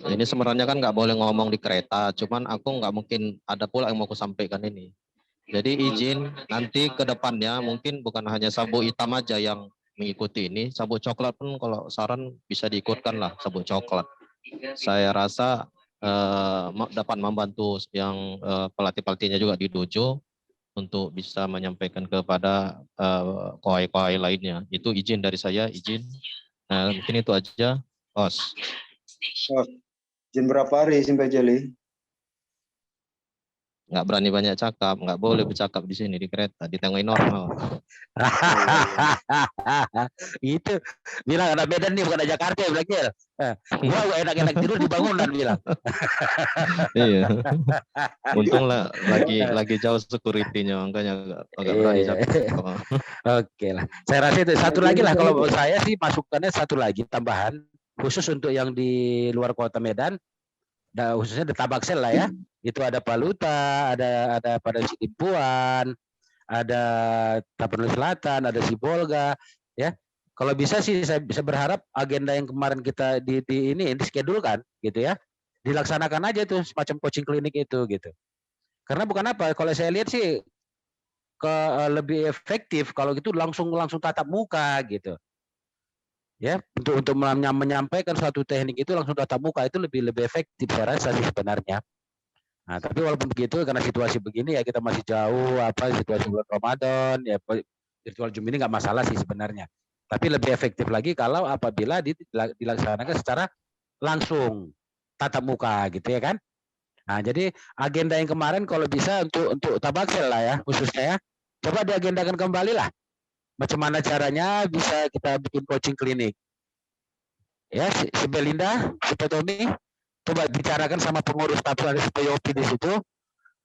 Ini sebenarnya kan nggak boleh ngomong di kereta, cuman aku nggak mungkin ada pula yang mau aku sampaikan ini. Jadi izin nanti ke depannya mungkin bukan hanya sabuk hitam aja yang mengikuti ini, sabuk coklat pun kalau saran bisa diikutkan lah sabuk coklat. Saya rasa dapat membantu yang pelatih-pelatihnya juga di dojo untuk bisa menyampaikan kepada kohai-kohai lainnya. Itu izin dari saya, izin. Nah, mungkin itu aja, Os. Izin berapa hari sampai Jeli? Nggak berani banyak cakap, nggak boleh bercakap di sini di kereta, ditengokin normal. Itu bilang ada Medan nih bukan ada Jakarta ya bilang. Gua enak-enak tidur di bangunan bilang. Iya. Untung lah lagi jauh security-nya makanya agak berani cakap. Oke lah. Saya rasa itu satu lagi lah kalau saya sih masukannya satu lagi tambahan khusus untuk yang di luar kota Medan. Khususnya di Tabaksel lah ya. Itu ada Paluta, ada pada Sidimpuan, ada Tapanuli Selatan, ada Sibolga, ya. Kalau bisa sih saya bisa berharap agenda yang kemarin kita di schedule kan, gitu ya, dilaksanakan aja tuh semacam coaching klinik itu, gitu. Karena bukan apa, kalau saya lihat sih lebih efektif kalau gitu langsung tatap muka, gitu. Ya, untuk menyampaikan suatu teknik itu langsung tatap muka itu lebih efektif saya rasa sih sebenarnya. Nah, tapi walaupun begitu karena situasi begini ya kita masih jauh situasi bulan Ramadan ya virtual Zoom ini nggak masalah sih sebenarnya. Tapi lebih efektif lagi kalau apabila dilaksanakan secara langsung tatap muka gitu ya kan. Nah, jadi agenda yang kemarin kalau bisa untuk Tabaksel lah ya khususnya ya. Coba diagendakan kembali lah. Macam mana caranya bisa kita bikin coaching klinik. Ya, si Belinda, si Tommy, coba bicarakan sama pengurus Tapanuli POP di situ.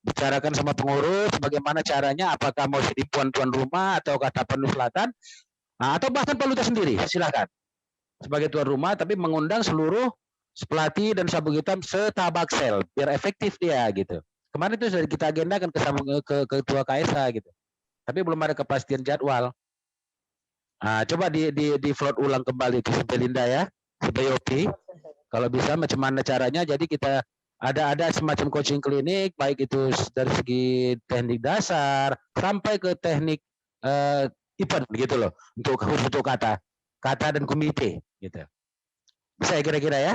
Bicarakan sama pengurus bagaimana caranya, apakah mau jadi tuan rumah atau Tapanuli Selatan, atau bahkan Paluta sendiri, silakan. Sebagai tuan rumah, tapi mengundang seluruh pelatih dan sabuk hitam se-Tabaksel, biar efektif dia gitu. Kemarin itu sudah kita agendakan ke ketua KSA gitu. Tapi belum ada kepastian jadwal. Nah, coba di float ulang kembali ke Belinda ya, si POP. Kalau bisa macam mana caranya, jadi kita ada semacam coaching klinik, baik itu dari segi teknik dasar sampai ke teknik event gitu loh, untuk kata dan komite gitu. Bisa ya kira-kira ya?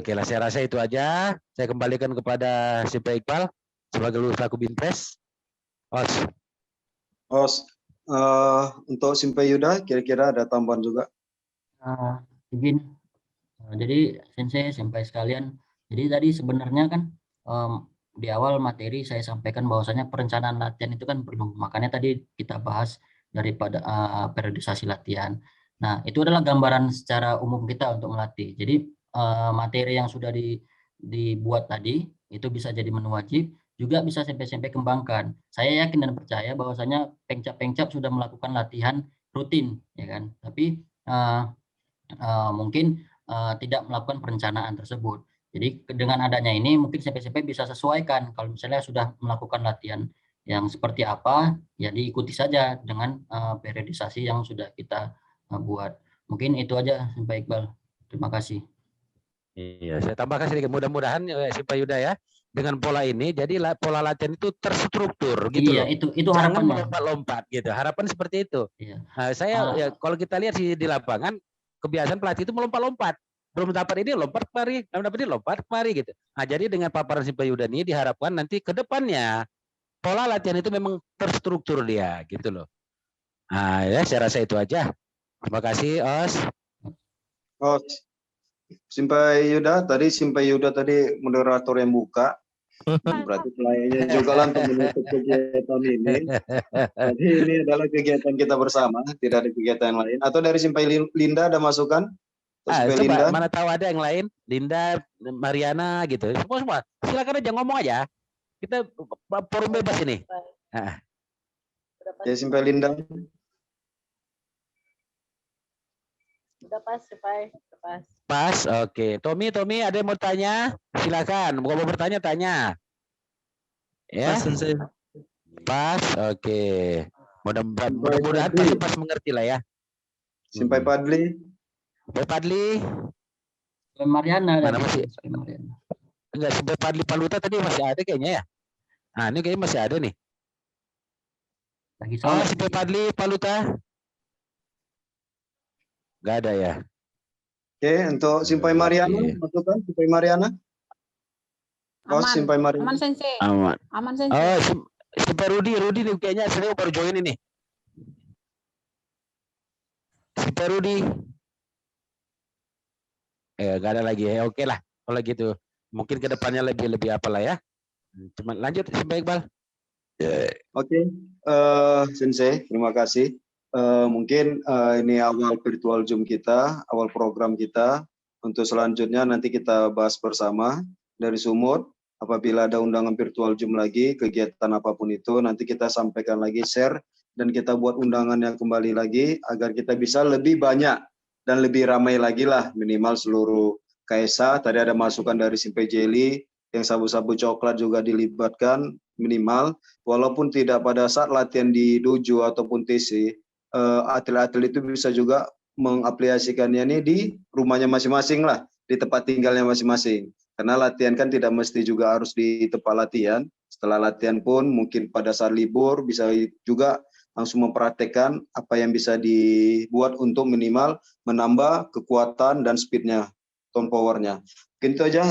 Oke lah, saya rasa itu aja. Saya kembalikan kepada si Pak Iqbal sebagai selaku Binpres. Os. Untuk Simpai Yuda, kira-kira ada tambahan juga? Izin. Jadi Sensei, Senpai sekalian, jadi tadi sebenarnya kan di awal materi saya sampaikan bahwasanya perencanaan latihan itu kan perlu. Makanya tadi kita bahas daripada periodisasi latihan. Nah, itu adalah gambaran secara umum kita untuk melatih. Jadi materi yang sudah dibuat tadi itu bisa jadi menu wajib, juga bisa sampai kembangkan. Saya yakin dan percaya bahwasanya pengcap sudah melakukan latihan rutin, ya kan. Tapi mungkin tidak melakukan perencanaan tersebut. Jadi dengan adanya ini mungkin CP bisa sesuaikan. Kalau misalnya sudah melakukan latihan yang seperti apa, ya diikuti saja dengan periodisasi yang sudah kita buat. Mungkin itu aja, Pak Iqbal. Terima kasih. Iya, saya tambahkan sedikit. Mudah-mudahan si Pak Yuda ya, dengan pola ini, jadi pola latihan itu terstruktur gitu iya, loh. Itu jangan harapannya. melompat-lompat gitu. Harapan seperti itu. Iya. Nah, ya, kalau kita lihat di lapangan, kebiasaan pelatih itu melompat-lompat. Belum dapat ini lompat kemari, belum dapat ini lompat kemari gitu. Nah, jadi dengan paparan si Pak Yuda ini diharapkan nanti ke depannya pola latihan itu memang terstruktur dia gitu loh. Nah, ya saya rasa itu aja. Terima kasih, Os. Simpai Yuda tadi moderator yang buka. Berarti pelayannya juga lah untuk menutup kegiatan ini. Jadi ini adalah kegiatan kita bersama, tidak ada kegiatan lain. Atau dari Simpai Linda ada masukan? Coba Linda? Mana tahu ada yang lain? Linda, Mariana gitu. Semua. Silakan aja ngomong aja. Kita forum bebas ini. Ya Simpai Linda. Udah pas, Simpai. Pas, oke. Tommy ada yang mau tanya? Silakan. Mau bertanya, tanya. Ya. Pas, oke. Mudah-mudahan pas mengerti lah ya. Simpai Padli. Pak Padli. Mariana. Mana masih? Mariana. Enggak, sampai Padli Paluta tadi masih ada kayaknya ya. Nah, ini kayaknya masih ada nih. Lagi Oh, sholat. sampai Padli Paluta. Enggak ada ya. Oke, untuk Simpai Mariana, masukkan Simpai Mariana. Aman. Simpai Mariana. Aman Sensei. Aman. Aman Sensei. Oh, sampai Rudi nih kayaknya saya baru join ini. Sampai Rudi. Enggak ada lagi ya. Oke lah. Kalau gitu, mungkin kedepannya lebih apa lah ya. Cuma lanjut sampai Iqbal. Oke, Sensei, terima kasih. Mungkin ini awal virtual Zoom kita, awal program kita. Untuk selanjutnya nanti kita bahas bersama dari Sumut. Apabila ada undangan virtual Zoom lagi, kegiatan apapun itu, nanti kita sampaikan lagi, share, dan kita buat undangan yang kembali lagi, agar kita bisa lebih banyak dan lebih ramai lagi lah, minimal seluruh KSA. Tadi ada masukan dari Simpai Jelly, yang sabu-sabu coklat juga dilibatkan, minimal. Walaupun tidak pada saat latihan di dojo ataupun TC, atlet-atlet itu bisa juga mengaplikasikannya ini di rumahnya masing-masing lah, di tempat tinggalnya masing-masing. Karena latihan kan tidak mesti juga harus di tempat latihan. Setelah latihan pun mungkin pada saat libur bisa juga langsung mempraktekkan apa yang bisa dibuat untuk minimal menambah kekuatan dan speednya, tone powernya. Mungkin itu aja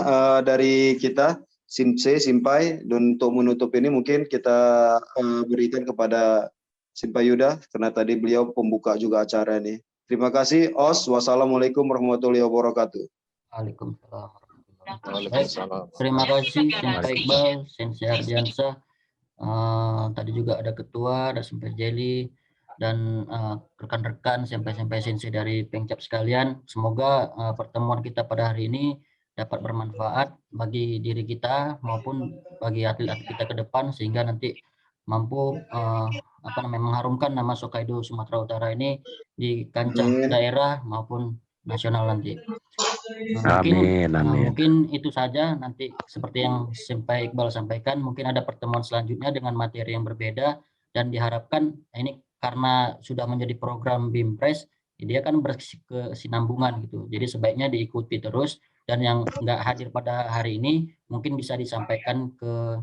dari kita, Simpai. Dan untuk menutup ini mungkin kita berikan kepada Simpai Yuda, karena tadi beliau pembuka juga acara ini. Terima kasih, Os. Wassalamualaikum warahmatullahi wabarakatuh. Waalaikumsalam. Terima kasih Simpai Iqbal, Sensei Ardiansyah. Tadi juga ada ketua, ada Simpai Jelly, dan rekan-rekan sampai sensei dari Pengcap sekalian. Semoga pertemuan kita pada hari ini dapat bermanfaat bagi diri kita maupun bagi atlet-atlet kita ke depan, sehingga nanti mampu mengharumkan nama Shokaido Sumatera Utara ini di kancah daerah maupun nasional nanti. Mungkin itu saja. Nanti seperti yang Simpai Iqbal sampaikan, mungkin ada pertemuan selanjutnya dengan materi yang berbeda, dan diharapkan ini karena sudah menjadi program BIMPRES, dia kan berkesinambungan gitu. Jadi sebaiknya diikuti terus, dan yang nggak hadir pada hari ini mungkin bisa disampaikan ke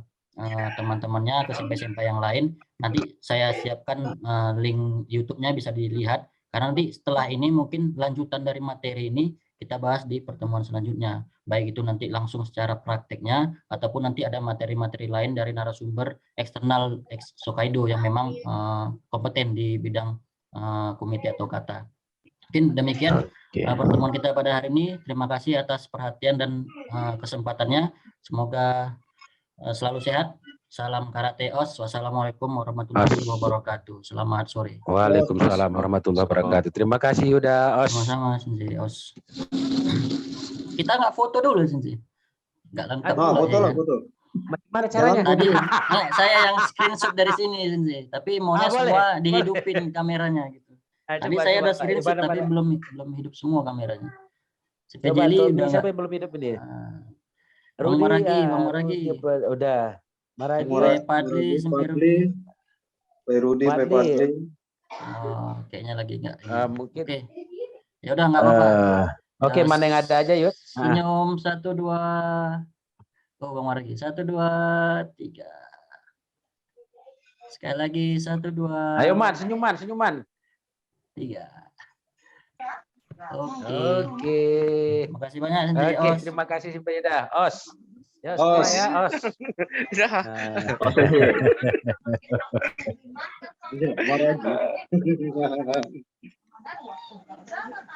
teman-temannya, ke Simpai-Simpai yang lain. Nanti saya siapkan link YouTube-nya, bisa dilihat. Karena nanti setelah ini mungkin lanjutan dari materi ini kita bahas di pertemuan selanjutnya. Baik itu nanti langsung secara prakteknya, ataupun nanti ada materi-materi lain dari narasumber eksternal Shokaido yang memang kompeten di bidang komite atau kata. Mungkin demikian pertemuan kita pada hari ini. Terima kasih atas perhatian dan kesempatannya. Semoga selalu sehat. Salam Karate Os. Wassalamualaikum warahmatullahi wabarakatuh. Selamat sore. Waalaikumsalam warahmatullahi wabarakatuh. Terima kasih Yuda, Os. Sama-sama Sensei Os. Kita nggak foto dulu Sensei. Nggak lengkap. Foto lah, foto. Gimana caranya? Tadi saya yang screenshot dari sini Sensei. Tapi maunya semua dihidupin kameranya gitu. Tadi saya udah screenshot tapi belum hidup semua kameranya. Sepedeli udah. Siapa yang belum hidup ini? Bang Maragi. Udah. Maragi. Padli, Rudi, Padli. Kayaknya lagi enggak. Mungkin. Oke. Ya udah enggak apa-apa. Oke, mana yang ada aja yuk. Senyum 1 2. Oh, Bang Maragi. 1 2 3. Sekali lagi 1 2. Ayo Man, senyuman. 3. Oke. Terima kasih banyak Sensei Os. Terima kasih Simpai Yuda. Os. Ya, Os. Ya, Os. Maragi.